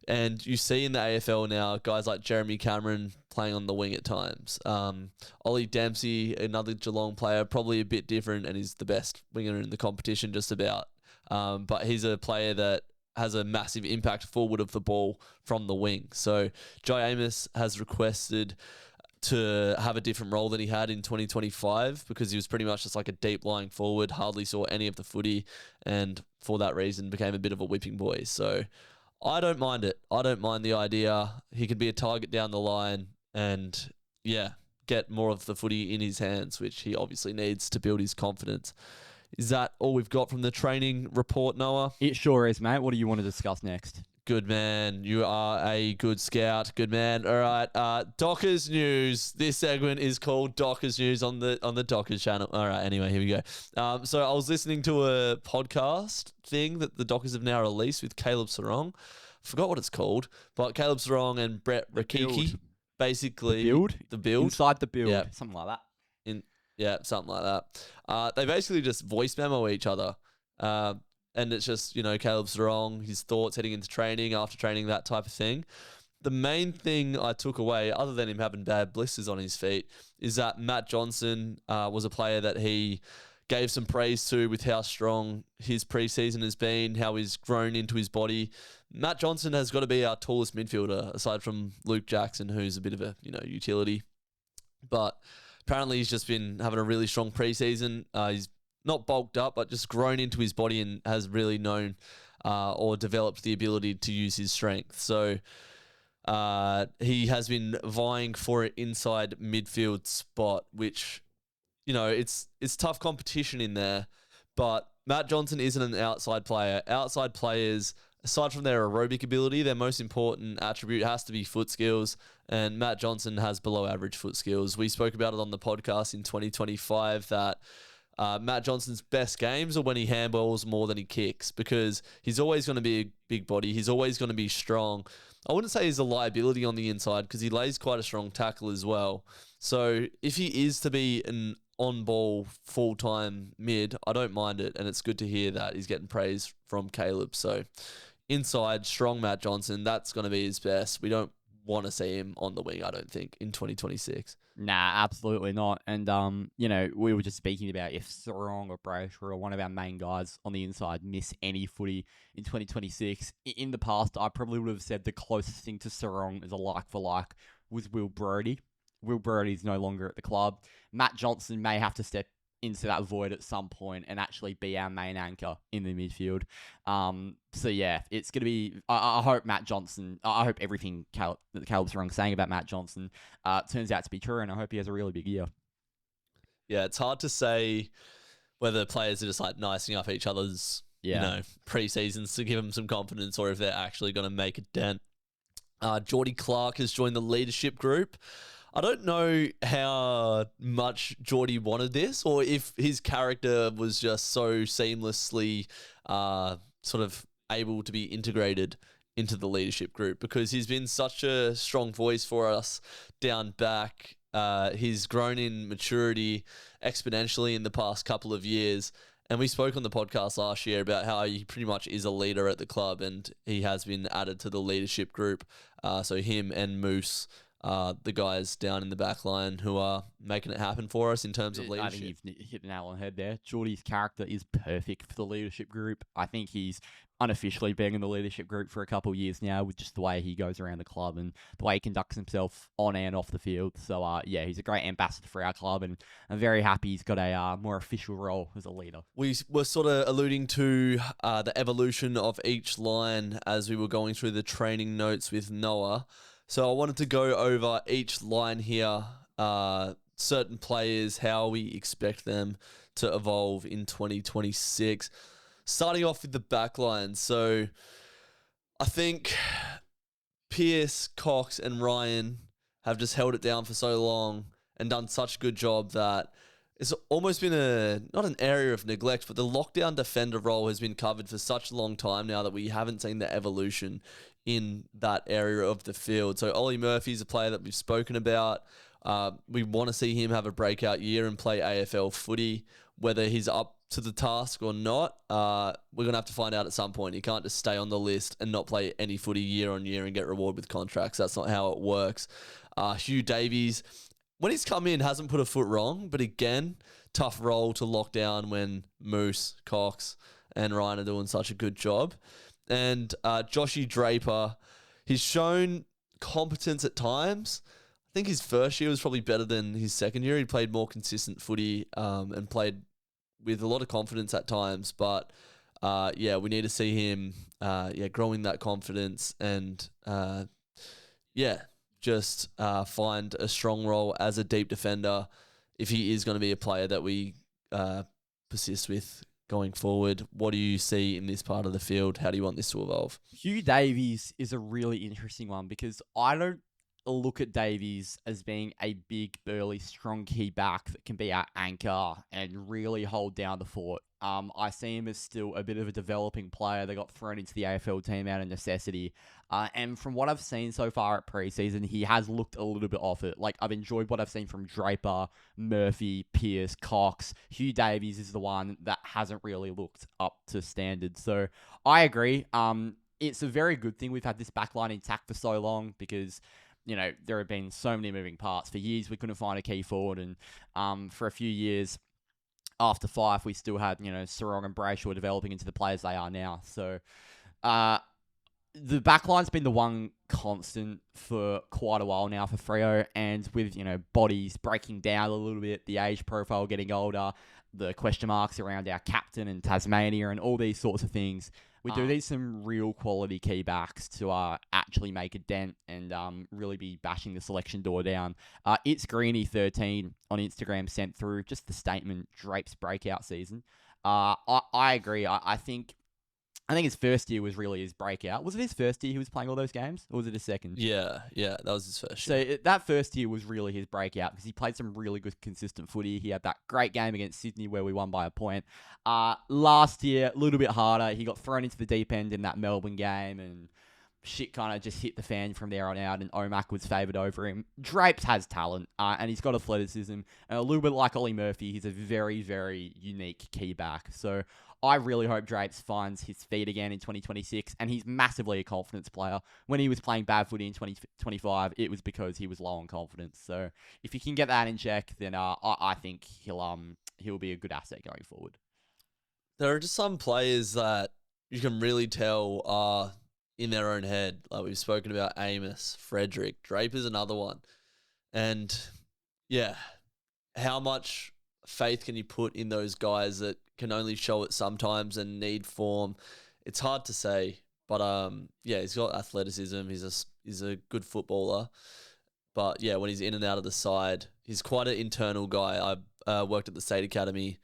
And you see in the AFL now, guys like Jeremy Cameron playing on the wing at times. Ollie Dempsey, another Geelong player, probably a bit different and is the best winger in the competition just about. But he's a player that has a massive impact forward of the ball from the wing. So Jye Amiss has requested to have a different role than he had in 2025 because he was pretty much just like a deep lying forward, hardly saw any of the footy, and for that reason became a bit of a whipping boy. So I don't mind it. I don't mind the idea. He could be a target down the line and, yeah, get more of the footy in his hands, which he obviously needs to build his confidence. Is that all we've got from the training report, Noah? It sure is, mate. What do you want to discuss next? Good man. You are a good scout. Good man. All right. Dockers news. This segment is called Dockers news on the Dockers channel. All right. Anyway, here we go. So I was listening to a podcast thing that the Dockers have now released with Caleb Sarong. Forgot what it's called, but Caleb Sarong and Brett Rakiki, basically the build Inside the build, yeah. something like that. Something like that. They basically just voice memo each other. And it's just, Caleb Sarong, his thoughts heading into training, after training, that type of thing. The main thing I took away, other than him having bad blisters on his feet, is that Matt Johnson was a player that he gave some praise to with how strong his preseason has been, how he's grown into his body. Matt Johnson has got to be our tallest midfielder, aside from Luke Jackson, who's a bit of a, utility. But apparently he's just been having a really strong preseason. He's not bulked up, but just grown into his body and has really known or developed the ability to use his strength. So he has been vying for an inside midfield spot, which, it's tough competition in there. But Matt Johnson isn't an outside player. Outside players, aside from their aerobic ability, their most important attribute has to be foot skills. And Matt Johnson has below average foot skills. We spoke about it on the podcast in 2025 that Matt Johnson's best games are when he handballs more than he kicks, because he's always going to be a big body. He's always going to be strong. I wouldn't say he's a liability on the inside because he lays quite a strong tackle as well. So if he is to be an on-ball full-time mid, I don't mind it. And it's good to hear that he's getting praise from Caleb. So inside, strong Matt Johnson, that's going to be his best. We don't want to see him on the wing, I don't think, in 2026. Nah, absolutely not. And, we were just speaking about if Sarong or Brayshaw or one of our main guys on the inside miss any footy in 2026. In the past, I probably would have said the closest thing to Sarong as a like-for-like was Will Brodie. Will Brodie's no longer at the club. Matt Johnson may have to step into that void at some point and actually be our main anchor in the midfield. So yeah, it's going to be, I hope Matt Johnson, I hope everything that Caleb Sarong's saying about Matt Johnson turns out to be true, and I hope he has a really big year. Yeah, it's hard to say whether players are just like nicing up each other's, pre-seasons to give them some confidence, or if they're actually going to make a dent. Geordie Clark has joined the leadership group. I don't know how much Geordie wanted this, or if his character was just so seamlessly sort of able to be integrated into the leadership group, because he's been such a strong voice for us down back. He's grown in maturity exponentially in the past couple of years. And we spoke on the podcast last year about how he pretty much is a leader at the club, and he has been added to the leadership group. So him and Moose, the guys down in the back line who are making it happen for us in terms of leadership. I think you've hit the nail on the head there. Geordie's character is perfect for the leadership group. I think he's unofficially been in the leadership group for a couple of years now, with just the way he goes around the club and the way he conducts himself on and off the field. So, he's a great ambassador for our club, and I'm very happy he's got a more official role as a leader. We were sort of alluding to the evolution of each line as we were going through the training notes with Noah. So I wanted to go over each line here, certain players, how we expect them to evolve in 2026. Starting off with the back line. So I think Pierce, Cox and Ryan have just held it down for so long and done such a good job that it's almost been not an area of neglect, but the lockdown defender role has been covered for such a long time now that we haven't seen the evolution in that area of the field. So Ollie Murphy's a player that we've spoken about. We want to see him have a breakout year and play AFL footy. Whether he's up to the task or not, we're going to have to find out at some point. He can't just stay on the list and not play any footy year on year and get rewarded with contracts. That's not how it works. Hugh Davies, when he's come in, hasn't put a foot wrong, but again, tough role to lock down when Moose, Cox and Ryan are doing such a good job. And Joshy Draper, he's shown competence at times. I think his first year was probably better than his second year. He played more consistent footy and played with a lot of confidence at times. But we need to see him growing that confidence and just find a strong role as a deep defender if he is going to be a player that we persist with going forward. What do you see in this part of the field? How do you want this to evolve? Hugh Davies is a really interesting one because I don't look at Davies as being a big, burly, strong key back that can be our anchor and really hold down the fort. I see him as still a bit of a developing player that got thrown into the AFL team out of necessity. And from what I've seen so far at preseason, he has looked a little bit off it. Like, I've enjoyed what I've seen from Draper, Murphy, Pearce, Cox. Hugh Davies is the one that hasn't really looked up to standard. So I agree. It's a very good thing we've had this backline intact for so long because there have been so many moving parts. For years, we couldn't find a key forward, and for a few years after Fife, we still had, Sarong and Brayshaw developing into the players they are now. So, the backline's been the one constant for quite a while now for Freo, and with, bodies breaking down a little bit, the age profile getting older, the question marks around our captain and Tasmania and all these sorts of things, we do need some real quality key backs to actually make a dent and really be bashing the selection door down. It's Greeny13 on Instagram sent through just the statement, Drape's breakout season. I agree. I think his first year was really his breakout. Was it his first year he was playing all those games? Or was it his second? Yeah, that was his first year. So that first year was really his breakout because he played some really good, consistent footy. He had that great game against Sydney where we won by a point. Last year, a little bit harder. He got thrown into the deep end in that Melbourne game and shit kind of just hit the fan from there on out, and Omac was favoured over him. Drapes has talent, and he's got athleticism. And a little bit like Ollie Murphy, he's a very, very unique key back. So I really hope Drapes finds his feet again in 2026, and he's massively a confidence player. When he was playing bad footy in 2025, it was because he was low on confidence. So if he can get that in check, then I think he'll be a good asset going forward. There are just some players that you can really tell are in their own head. Like we've spoken about Amiss, Frederick, Draper's another one. And how much faith can you put in those guys that can only show it sometimes and need form? It's hard to say, but he's got athleticism. He's a good footballer, but when he's in and out of the side, he's quite an internal guy. I worked at the State Academy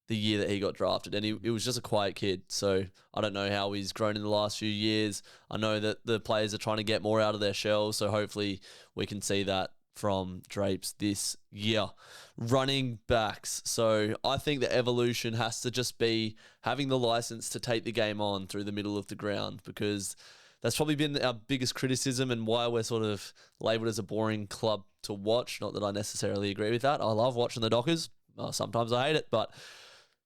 the year that he got drafted, and he was just a quiet kid. So I don't know how he's grown in the last few years. I know that the players are trying to get more out of their shells, so hopefully we can see that from Drapes this year. Running backs. So I think the evolution has to just be having the license to take the game on through the middle of the ground, because that's probably been our biggest criticism and why we're sort of labelled as a boring club to watch. Not that I necessarily agree with that. I love watching the Dockers. Sometimes I hate it, but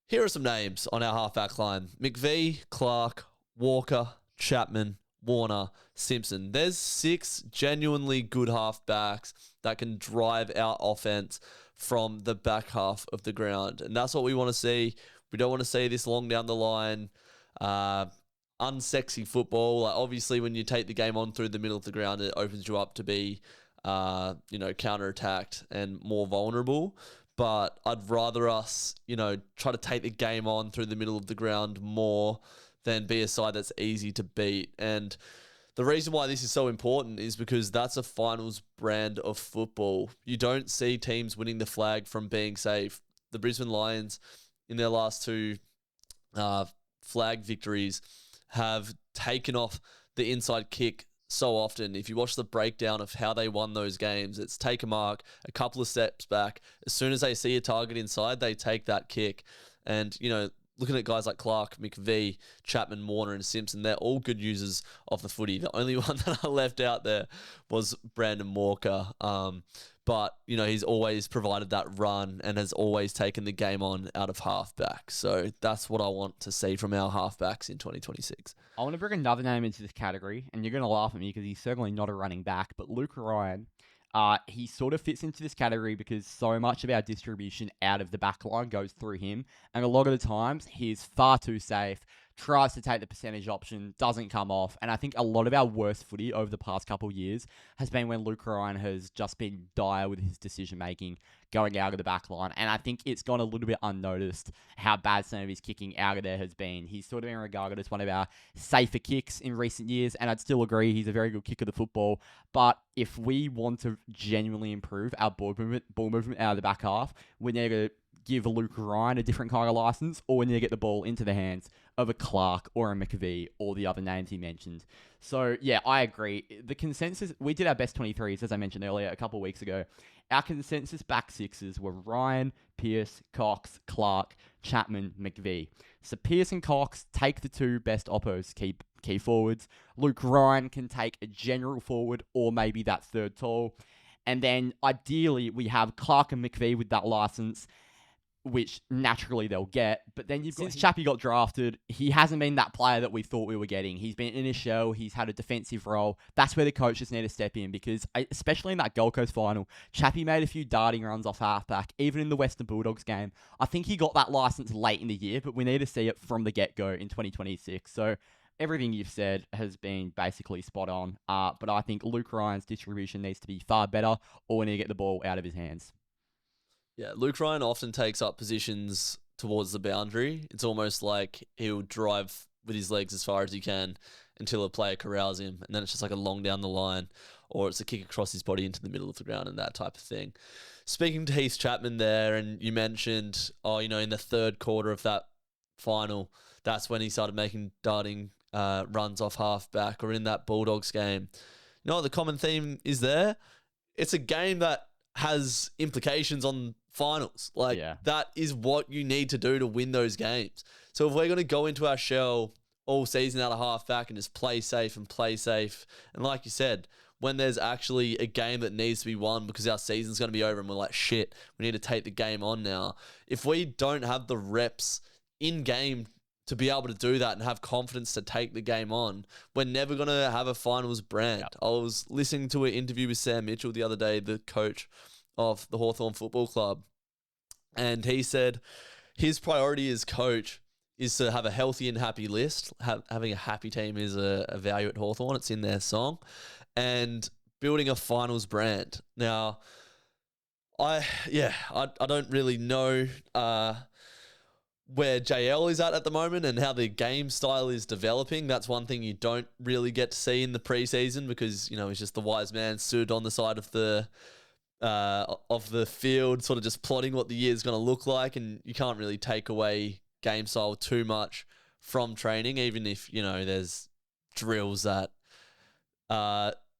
here are some names on our half-back line. McVee, Clark, Walker, Chapman, Warner, Simpson. There's 6 genuinely good half-backs that can drive our offense from the back half of the ground. And that's what we want to see. We don't want to see this long down the line, unsexy football. Like obviously, when you take the game on through the middle of the ground, it opens you up to be, counter-attacked and more vulnerable. But I'd rather us, try to take the game on through the middle of the ground more than be a side that's easy to beat. And the reason why this is so important is because that's a finals brand of football. You don't see teams winning the flag from being safe. The Brisbane Lions, in their last 2 flag victories, have taken off the inside kick so often. If you watch the breakdown of how they won those games, it's take a mark, a couple of steps back. As soon as they see a target inside, they take that kick. And, looking at guys like Clark, McVee, Chapman, Warner, and Simpson, they're all good users of the footy. The only one that I left out there was Brandon Walker. But, he's always provided that run and has always taken the game on out of halfback. So that's what I want to see from our halfbacks in 2026. I want to bring another name into this category, and you're going to laugh at me because he's certainly not a running back, but Luke Ryan. He sort of fits into this category because so much of our distribution out of the back line goes through him. And a lot of the times, he's far too safe tries to take the percentage option, doesn't come off. And I think a lot of our worst footy over the past couple of years has been when Luke Ryan has just been dire with his decision-making going out of the back line. And I think it's gone a little bit unnoticed how bad some of his kicking out of there has been. He's sort of been regarded as one of our safer kicks in recent years, and I'd still agree he's a very good kicker of the football. But if we want to genuinely improve our ball movement out of the back half, we need to give Luke Ryan a different kind of license, or we need to get the ball into the hands of a Clark or a McVie or the other names he mentioned. So, yeah, I agree. The consensus, we did our best 23s, as I mentioned earlier, a couple of weeks ago. Our consensus back sixes were Ryan, Pearce, Cox, Clark, Chapman, McVie. So Pearce and Cox take the two best oppos, key forwards. Luke Ryan can take a general forward or maybe that third tall. And then ideally we have Clark and McVie with that license, which naturally they'll get. But then since Chappie got drafted, he hasn't been that player that we thought we were getting. He's been in a shell. He's had a defensive role. That's where the coaches need to step in because, especially in that Gold Coast final, Chappie made a few darting runs off halfback, even in the Western Bulldogs game. I think he got that license late in the year, but we need to see it from the get-go in 2026. So everything you've said has been basically spot on. But I think Luke Ryan's distribution needs to be far better, or we need to get the ball out of his hands. Yeah, Luke Ryan often takes up positions towards the boundary. It's almost like he'll drive with his legs as far as he can until a player corrals him, and then it's just like a long down the line, or it's a kick across his body into the middle of the ground and that type of thing. Speaking to Heath Chapman there, and you mentioned, in the third quarter of that final, that's when he started making darting runs off halfback, or in that Bulldogs game. The common theme is there. It's a game that has implications on finals. That is what you need to do to win those games. So if we're going to go into our shell all season out of halfback and just play safe, and like you said, when there's actually a game that needs to be won because our season's going to be over and we're like, shit, we need to take the game on now. If we don't have the reps in game to be able to do that and have confidence to take the game on, we're never going to have a finals brand. Yep. I was listening to an interview with Sam Mitchell the other day, the coach of the Hawthorn Football Club, and he said his priority as coach is to have a healthy and happy list. Having a happy team is a value at Hawthorn. It's in their song. And building a finals brand. Now, I don't really know where JL is at the moment and how the game style is developing. That's one thing you don't really get to see in the preseason because, he's just the wise man stood on the side of the field, sort of just plotting what the year's going to look like, and you can't really take away game style too much from training, even if, there's drills that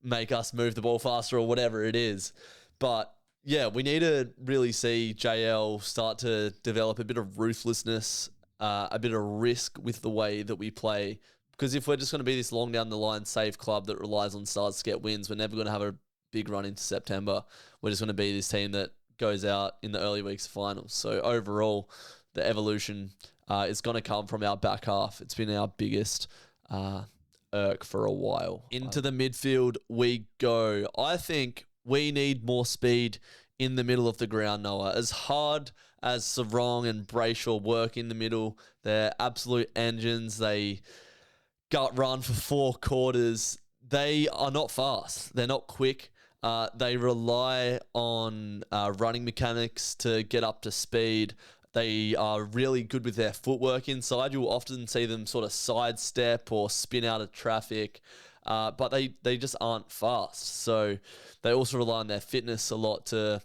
make us move the ball faster or whatever it is. But yeah, we need to really see JL start to develop a bit of ruthlessness, a bit of risk with the way that we play. Because if we're just going to be this long down the line safe club that relies on starts to get wins, we're never going to have a big run into September. We're just going to be this team that goes out in the early weeks of finals. So overall, the evolution is going to come from our back half. It's been our biggest irk for a while. Into the midfield we go. I think we need more speed in the middle of the ground, Noah. As hard as Sarong and Brayshaw work in the middle, they're absolute engines. They gut run for 4 quarters. They are not fast. They're not quick. They rely on running mechanics to get up to speed. They are really good with their footwork inside. You'll often see them sort of sidestep or spin out of traffic, but they just aren't fast. So they also rely on their fitness a lot to,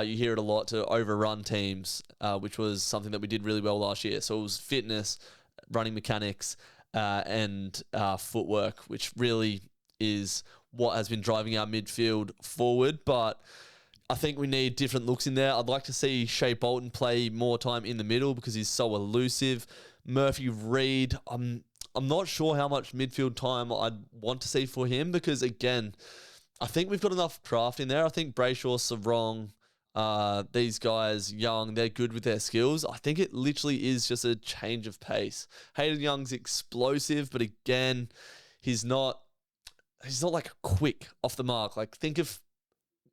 you hear it a lot, to overrun teams, which was something that we did really well last year. So it was fitness, running mechanics, and footwork, which really is what has been driving our midfield forward. But I think we need different looks in there. I'd like to see Shea Bolton play more time in the middle because he's so elusive. Murphy Reid, I'm not sure how much midfield time I'd want to see for him because, again, I think we've got enough craft in there. I think Brayshaw, Sarong, these guys, Young, they're good with their skills. I think it literally is just a change of pace. Hayden Young's explosive, but again, he's not like quick off the mark. Like, think of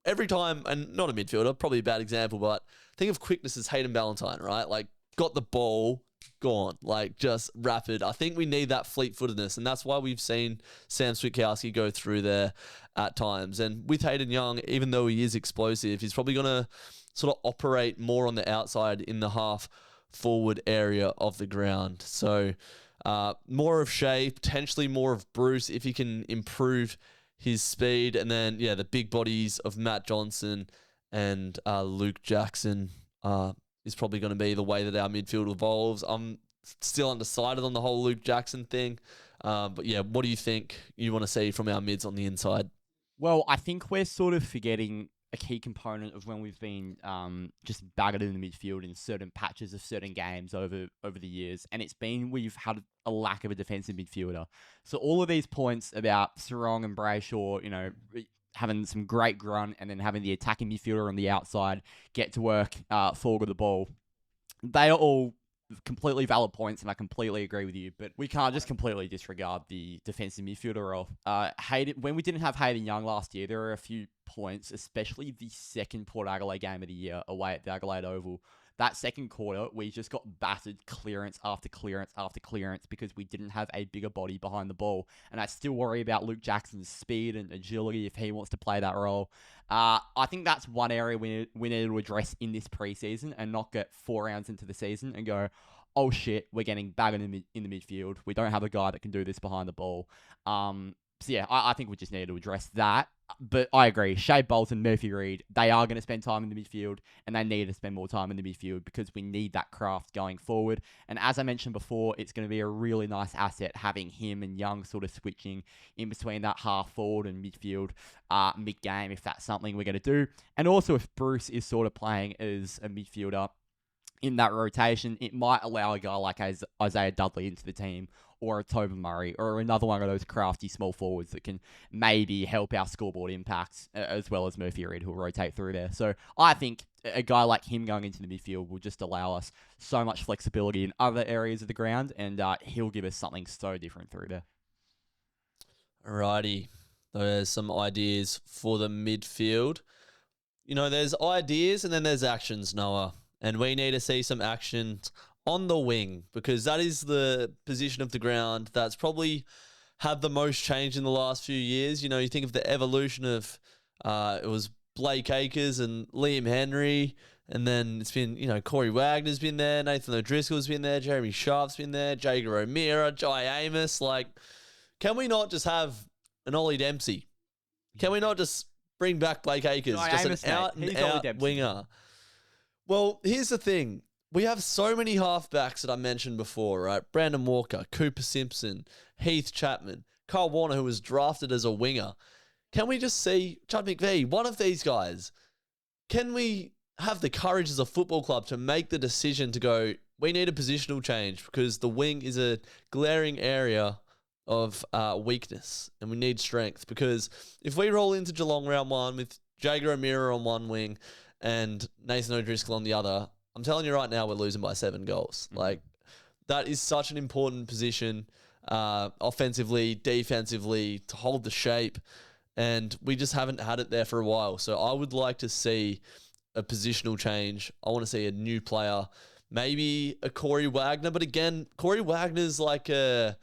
every time, and not a midfielder, probably a bad example, but think of quickness as Hayden Ballantyne, right? Like, got the ball, gone. Like, just rapid. I think we need that fleet-footedness, and that's why we've seen Sam Switkowski go through there at times. And with Hayden Young, even though he is explosive, he's probably going to sort of operate more on the outside in the half-forward area of the ground. So more of Shea, potentially more of Bruce if he can improve his speed. And then, the big bodies of Matt Johnson and Luke Jackson is probably going to be the way that our midfield evolves. I'm still undecided on the whole Luke Jackson thing. But what do you think you want to see from our mids on the inside? Well, I think we're sort of forgetting a key component of when we've been just bagged in the midfield in certain patches of certain games over the years, and it's been we've had a lack of a defensive midfielder. So all of these points about Sarong and Brayshaw, having some great grunt and then having the attacking midfielder on the outside get to work forward of the ball, they are all completely valid points, and I completely agree with you, but we can't just completely disregard the defensive midfielder role. When we didn't have Hayden Young last year, there were a few points, especially the second Port Adelaide game of the year away at the Adelaide Oval. That second quarter, we just got battered clearance after clearance after clearance because we didn't have a bigger body behind the ball. And I still worry about Luke Jackson's speed and agility if he wants to play that role. I think that's one area we need to address in this preseason and not get 4 rounds into the season and go, oh shit, we're getting bagged in the midfield. We don't have a guy that can do this behind the ball. I think we just need to address that. But I agree, Shea Bolton, Murphy Reid, they are going to spend time in the midfield, and they need to spend more time in the midfield because we need that craft going forward. And as I mentioned before, it's going to be a really nice asset having him and Young sort of switching in between that half forward and midfield mid-game, if that's something we're going to do. And also if Bruce is sort of playing as a midfielder in that rotation, it might allow a guy like Isaiah Dudley into the team, or a Tobin Murray, or another one of those crafty small forwards that can maybe help our scoreboard impacts, as well as Murphy Reid, who will rotate through there. So I think a guy like him going into the midfield will just allow us so much flexibility in other areas of the ground, and he'll give us something so different through there. Alrighty. There's some ideas for the midfield. There's ideas and then there's actions, Noah. And we need to see some actions on the wing, because that is the position of the ground that's probably had the most change in the last few years. You think of the evolution of it was Blake Acres and Liam Henry, and then it's been, Corey Wagner's been there, Nathan O'Driscoll's been there, Jeremy Sharp's been there, Jaeger O'Meara, Jye Amiss. Like, can we not just have an Ollie Dempsey? Can we not just bring back Blake Acres? Jye just Amiss, an out-and-out winger. Well, here's the thing. We have so many halfbacks that I mentioned before, right? Brandon Walker, Cooper Simpson, Heath Chapman, Kyle Warner, who was drafted as a winger. Can we just see Chad McVee, one of these guys? Can we have the courage as a football club to make the decision to go, we need a positional change because the wing is a glaring area of weakness and we need strength? Because if we roll into Geelong round 1 with Jaeger O'Meara on one wing and Nathan O'Driscoll on the other, I'm telling you right now, we're losing by 7 goals. Like, that is such an important position, offensively, defensively, to hold the shape. And we just haven't had it there for a while. So I would like to see a positional change. I want to see a new player, maybe a Corey Wagner. But again, Corey Wagner's like a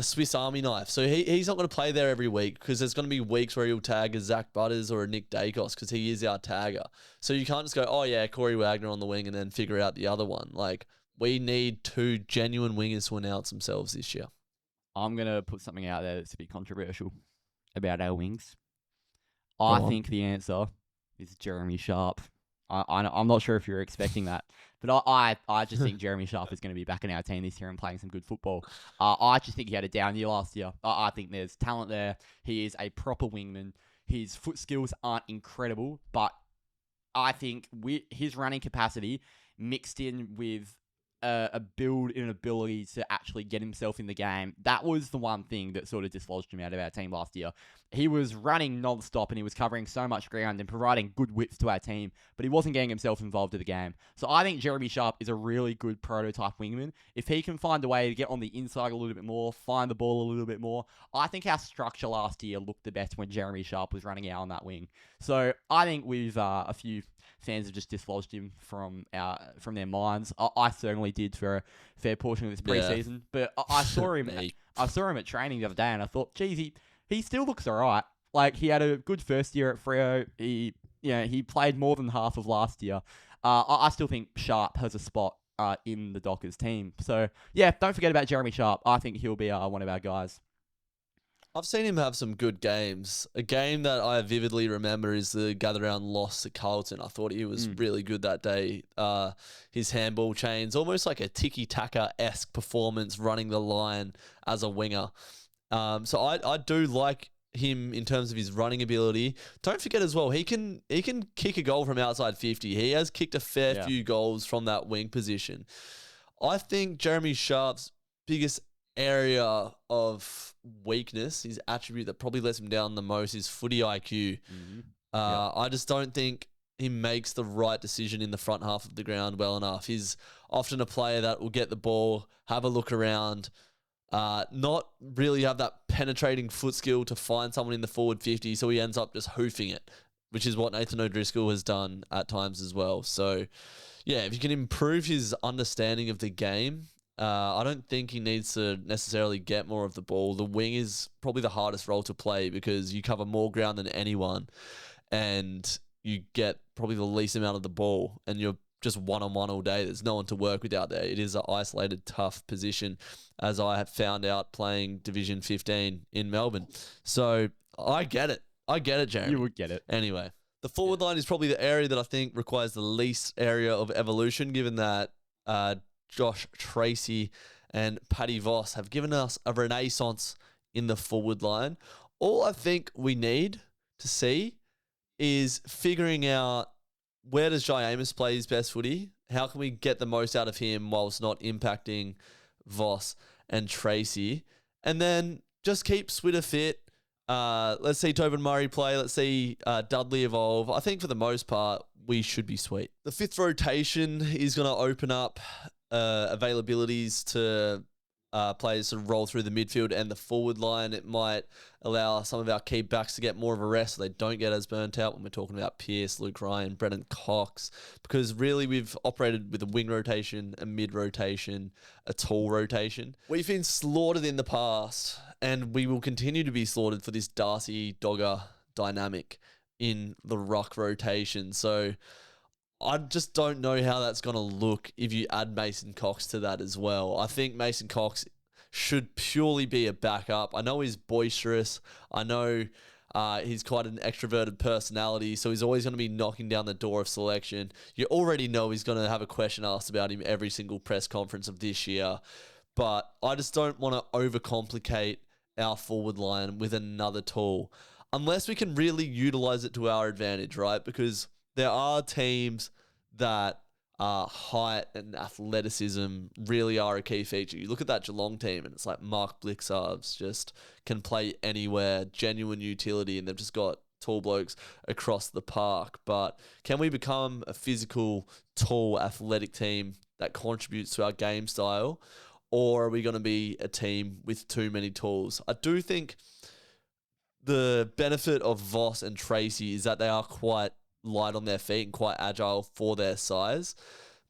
Swiss Army knife. So he's not going to play there every week because there's going to be weeks where he'll tag a Zach Butters or a Nick Dacos because he is our tagger. So you can't just go, oh yeah, Corey Wagner on the wing and then figure out the other one. Like, we need 2 genuine wingers to announce themselves this year. I'm going to put something out there that's a bit controversial about our wings. I think the answer is Jeremy Sharp. I'm not sure if you're expecting that, but I just think Jeremy Sharp is going to be back in our team this year and playing some good football. I just think he had a down year last year. I think there's talent there. He is a proper wingman. His foot skills aren't incredible, but I think with his running capacity mixed in with a build and ability to actually get himself in the game, that was the one thing that sort of dislodged him out of our team last year. He was running non-stop and he was covering so much ground and providing good width to our team, but he wasn't getting himself involved in the game. So I think Jeremy Sharp is a really good prototype wingman. If he can find a way to get on the inside a little bit more, find the ball a little bit more, I think our structure last year looked the best when Jeremy Sharp was running out on that wing. So I think with a few fans have just dislodged him from their minds. I certainly did for a fair portion of this preseason. But I saw him. I saw him at training the other day, and I thought, geez, he still looks alright. Like, he had a good first year at Freo. He played more than half of last year. I still think Sharp has a spot in the Dockers team. So, yeah, don't forget about Jeremy Sharp. I think he'll be one of our guys. I've seen him have some good games. A game that I vividly remember is the gather round loss to Carlton. I thought he was really good that day. His handball chains, almost like a tiki-taka-esque performance running the line as a winger. So I do like him in terms of his running ability. Don't forget as well, he can kick a goal from outside 50. He has kicked a fair few goals from that wing position. I think Jeremy Sharp's biggest area of weakness, his attribute that probably lets him down the most, is footy IQ. I just don't think he makes the right decision in the front half of the ground well enough. He's often a player that will get the ball, have a look around, not really have that penetrating foot skill to find someone in the forward 50, so he ends up just hoofing it, which is what Nathan O'Driscoll has done at times as well. So, yeah, if you can improve his understanding of the game, I don't think he needs to necessarily get more of the ball. The wing is probably the hardest role to play because you cover more ground than anyone and you get probably the least amount of the ball and you're just one-on-one all day. There's no one to work with out there. It is an isolated, tough position, as I have found out playing Division 15 in Melbourne. So I get it. Jeremy. You would get it. Anyway, the forward line is probably the area that I think requires the least area of evolution, given that Josh Tracy and Paddy Voss have given us a renaissance in the forward line. All I think we need to see is figuring out, where does Jye Amiss play his best footy? How can we get the most out of him whilst not impacting Voss and Tracy? And then just keep Switter fit. Let's see Tobin Murray play. Let's see Dudley evolve. I think for the most part, we should be sweet. The fifth rotation is going to open up availabilities to players to roll through the midfield and the forward line. It might allow some of our key backs to get more of a rest so they don't get as burnt out when we're talking about Pearce, Luke Ryan, Brennan Cox, because really we've operated with a wing rotation, a mid rotation, a tall rotation. We've been slaughtered in the past and we will continue to be slaughtered for this Darcy Dogger dynamic in the ruck rotation. So I just don't know how that's going to look if you add Mason Cox to that as well. I think Mason Cox should purely be a backup. I know he's boisterous. I know he's quite an extroverted personality, so he's always going to be knocking down the door of selection. You already know he's going to have a question asked about him every single press conference of this year. But I just don't want to overcomplicate our forward line with another tool, unless we can really utilize it to our advantage, right? Because there are teams that height and athleticism really are a key feature. You look at that Geelong team and it's like Mark Blixarves just can play anywhere, genuine utility, and they've just got tall blokes across the park. But can we become a physical, tall, athletic team that contributes to our game style? Or are we going to be a team with too many tools? I do think the benefit of Voss and Tracy is that they are quite light on their feet and quite agile for their size.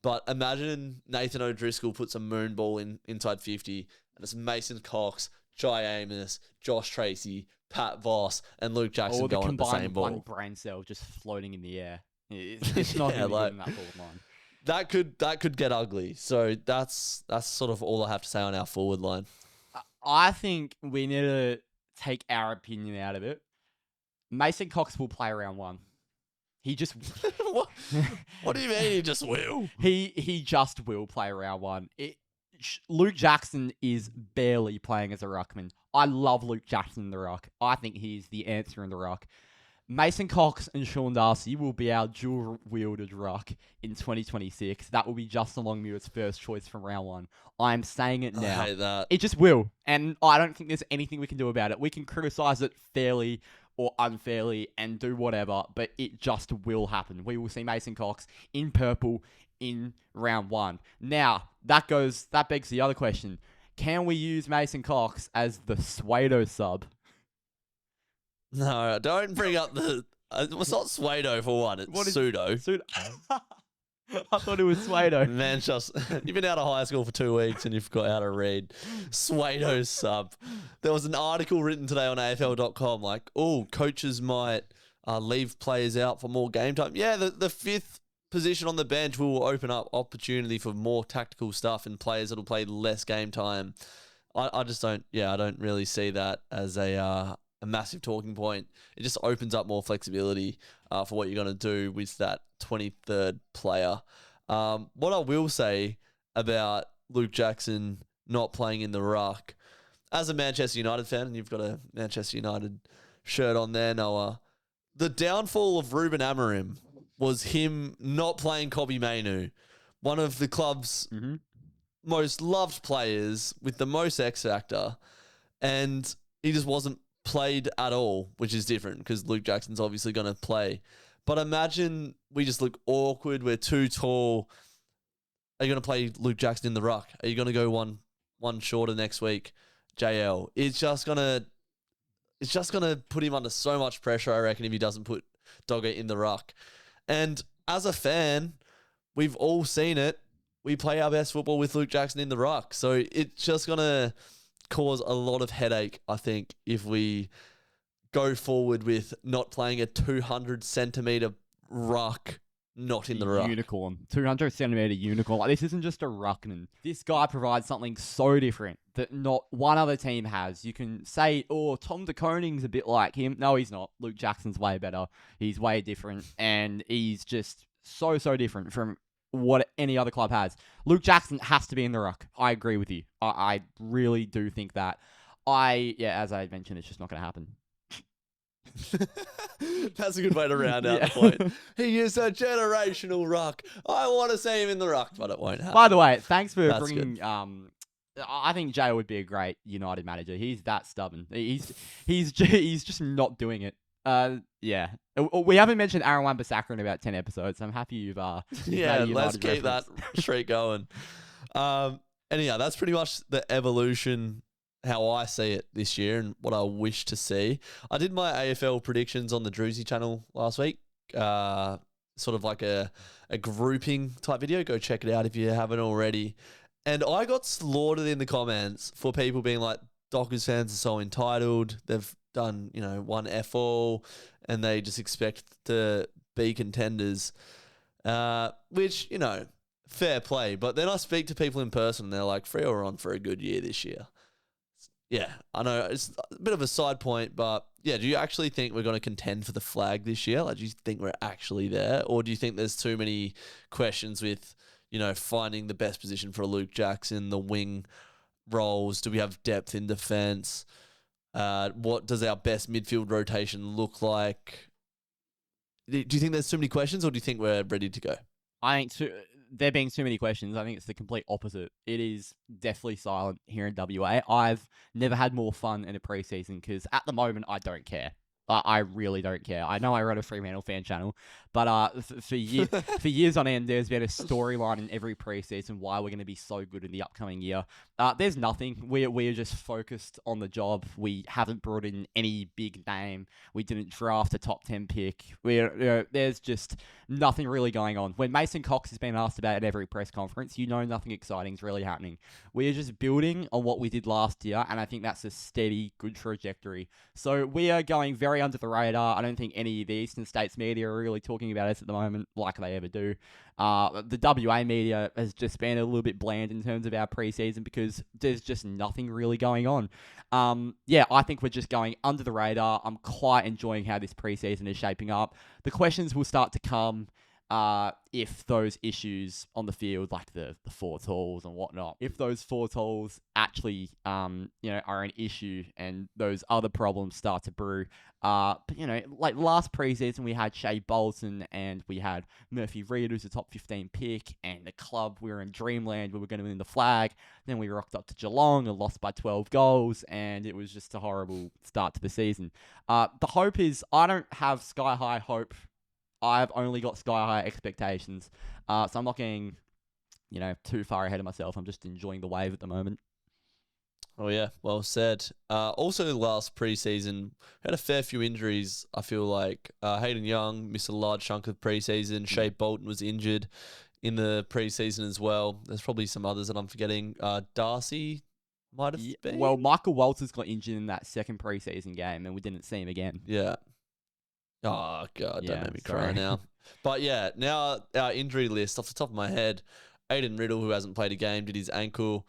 But imagine Nathan O'Driscoll puts a moon ball inside 50 and it's Mason Cox, Jye Amiss, Josh Tracy, Pat Voss, and Luke Jackson going at the same ball. One brain cell just floating in the air. It's not going to be in that forward line. That could get ugly. So that's sort of all I have to say on our forward line. I think we need to take our opinion out of it. Mason Cox will play round one. He just what do you mean he just will? He just will play round one. Luke Jackson is barely playing as a ruckman. I love Luke Jackson in the ruck. I think he's the answer in the ruck. Mason Cox and Sean Darcy will be our dual-wielded ruck in 2026. That will be Justin Longmuir's first choice from round one. I'm saying it now. I hate that. It just will. And I don't think there's anything we can do about it. We can criticize it fairly or unfairly and do whatever, but it just will happen. We will see Mason Cox in purple in round one. Now, that begs the other question. Can we use Mason Cox as the Suedo sub? No, don't bring up the It's not Suedo for one. It's pseudo. I thought it was Suedo. Manchester. You've been out of high school for 2 weeks and you've got how to read. Suedo's sub. There was an article written today on AFL.com like, coaches might leave players out for more game time. Yeah, the fifth position on the bench will open up opportunity for more tactical stuff and players that'll play less game time. I just don't. Yeah, I don't really see that as a massive talking point. It just opens up more flexibility for what you're going to do with that 23rd player. What I will say about Luke Jackson not playing in the ruck, as a Manchester United fan, and you've got a Manchester United shirt on there, Noah, the downfall of Ruben Amorim was him not playing Kobbie Mainoo, one of the club's most loved players with the most X factor, and he just wasn't played at all, which is different because Luke Jackson's obviously going to play. But imagine we just look awkward, we're too tall. Are you going to play Luke Jackson in the ruck? Are you going to go one shorter next week? JL. It's just gonna put him under so much pressure, I reckon, if he doesn't put Dogger in the ruck. And as a fan, we've all seen it. We play our best football with Luke Jackson in the ruck. So it's just going to cause a lot of headache, I think, if we go forward with not playing a 200-centimetre ruck not in the ruck. Unicorn. 200-centimetre unicorn. Like, this isn't just a ruckman. This guy provides something so different that not one other team has. You can say, Tom de Koning's a bit like him. No, he's not. Luke Jackson's way better. He's way different. And he's just so different from what any other club has. Luke Jackson has to be in the ruck. I agree with you. I really do think that. As I mentioned, it's just not going to happen. That's a good way to round out the point. He is a generational ruck. I want to see him in the ruck, but it won't happen. By the way, thanks for bringing... I think Jye would be a great United manager. He's that stubborn. He's just not doing it. We haven't mentioned Aaron Wan-Bissaka in about 10 episodes. So I'm happy you've let's keep that streak going. Anyhow, that's pretty much the evolution, how I see it this year and what I wish to see. I did my AFL predictions on the Drewzy channel last week. Sort of like a grouping type video. Go check it out if you haven't already. And I got slaughtered in the comments for people being like, Dockers fans are so entitled. They've done, one F-all and they just expect to be contenders. Which, fair play. But then I speak to people in person and they're like, Freo are on for a good year this year. Yeah, I know it's a bit of a side point, but yeah, do you actually think we're going to contend for the flag this year? Like, do you think we're actually there? Or do you think there's too many questions with, finding the best position for Luke Jackson, the wing roles? Do we have depth in defence? What does our best midfield rotation look like? Do you think there's too many questions or do you think we're ready to go? I think there being too many questions, I think it's the complete opposite. It is deathly silent here in WA. I've never had more fun in a preseason because at the moment I don't care. I really don't care. I know I run a Fremantle fan channel, but for years on end, there's been a storyline in every preseason why we're going to be so good in the upcoming year. There's nothing. We're just focused on the job. We haven't brought in any big name. We didn't draft a top 10 pick. There's just nothing really going on. When Mason Cox has been asked about at every press conference, nothing exciting is really happening. We're just building on what we did last year, and I think that's a steady, good trajectory. So we are going very under the radar. I don't think any of the Eastern States media are really talking about us at the moment like they ever do. The WA media has just been a little bit bland in terms of our preseason because there's just nothing really going on. I think we're just going under the radar. I'm quite enjoying how this preseason is shaping up. The questions will start to come if those issues on the field, like the four tools and whatnot, if those four tools actually, are an issue and those other problems start to brew. Like last preseason, we had Shea Bolton and we had Murphy Reid, who's a top 15 pick, and the club, we were in dreamland, we were going to win the flag. Then we rocked up to Geelong and lost by 12 goals, and it was just a horrible start to the season. The hope is, I don't have sky-high hope. I've only got sky-high expectations. So I'm not getting, too far ahead of myself. I'm just enjoying the wave at the moment. Oh, yeah. Well said. Also, last preseason, had a fair few injuries. I feel like Hayden Young missed a large chunk of preseason. Shea Bolton was injured in the preseason as well. There's probably some others that I'm forgetting. Darcy might have been. Well, Michael Walters got injured in that second preseason game, and we didn't see him again. Yeah. Oh, God, don't make me cry sorry. now. But yeah, now our injury list, off the top of my head, Aiden Riddle, who hasn't played a game, did his ankle.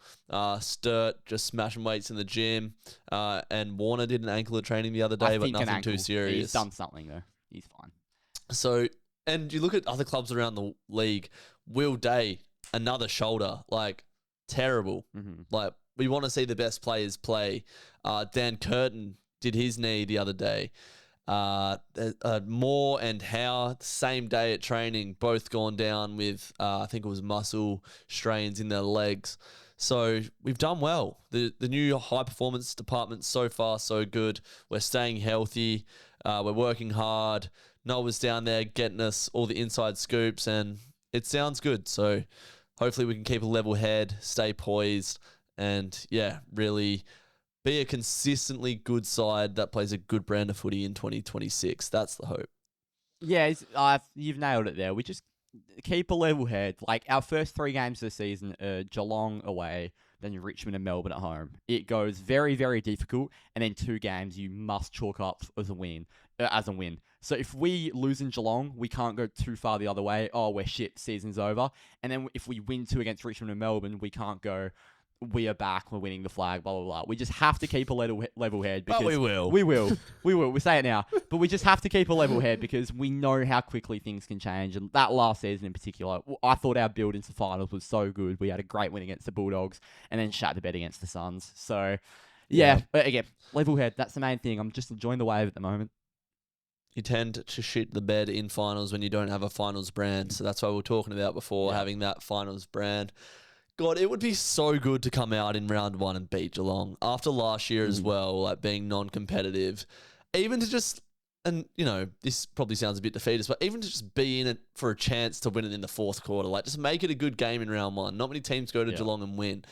Sturt, just smashing weights in the gym. And Warner did an ankle at training the other day, but nothing too serious. He's done something, though. He's fine. So, and you look at other clubs around the league, Will Day, another shoulder, like, terrible. Mm-hmm. Like, we want to see the best players play. Dan Curtin did his knee the other day. Moore and Howe, same day at training, both gone down with, I think it was muscle strains in their legs. So we've done well. The new high performance department, so far so good. We're staying healthy. We're working hard. Noah's down there getting us all the inside scoops, and it sounds good. So hopefully we can keep a level head, stay poised, and yeah, really be a consistently good side that plays a good brand of footy in 2026. That's the hope. Yeah, you've nailed it there. We just keep a level head. Like, our first 3 games of the season are Geelong away, then Richmond and Melbourne at home. It goes very, very difficult, and then 2 games you must chalk up as a win. So if we lose in Geelong, we can't go too far the other way. Oh, we're shit, season's over. And then if we win 2 against Richmond and Melbourne, we can't go, we are back, we're winning the flag, blah, blah, blah. We just have to keep a level head. Because but we will. We will. We say it now. But we just have to keep a level head because we know how quickly things can change. And that last season in particular, I thought our build into finals was so good. We had a great win against the Bulldogs and then shat the bed against the Suns. So, yeah. But again, level head, that's the main thing. I'm just enjoying the wave at the moment. You tend to shit the bed in finals when you don't have a finals brand. So that's why we were talking about before, having that finals brand. God, it would be so good to come out in round 1 and beat Geelong after last year as well, like being non-competitive. Even to just, and you know, this probably sounds a bit defeatist, but even to just be in it for a chance to win it in the 4th quarter, like just make it a good game in round 1. Not many teams go to Geelong and win.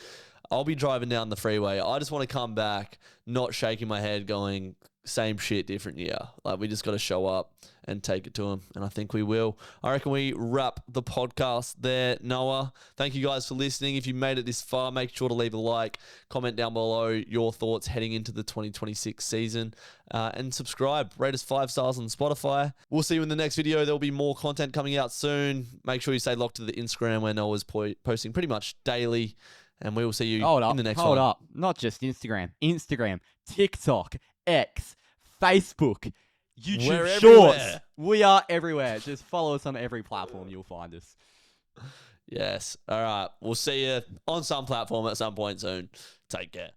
I'll be driving down the freeway. I just want to come back, not shaking my head going, same shit, different year. Like, we just got to show up and take it to them, and I think we will. I reckon we wrap the podcast there, Noah. Thank you guys for listening. If you made it this far, make sure to leave a like, comment down below your thoughts heading into the 2026 season, and subscribe. Rate us 5 stars on Spotify. We'll see you in the next video. There'll be more content coming out soon. Make sure you stay locked to the Instagram where Noah's posting pretty much daily, and we will see you in the next one. Hold up. Not just Instagram, TikTok, X, Facebook, YouTube We're Shorts. everywhere. We are everywhere. Just follow us on every platform. You'll find us. Yes. All right. We'll see you on some platform at some point soon. Take care.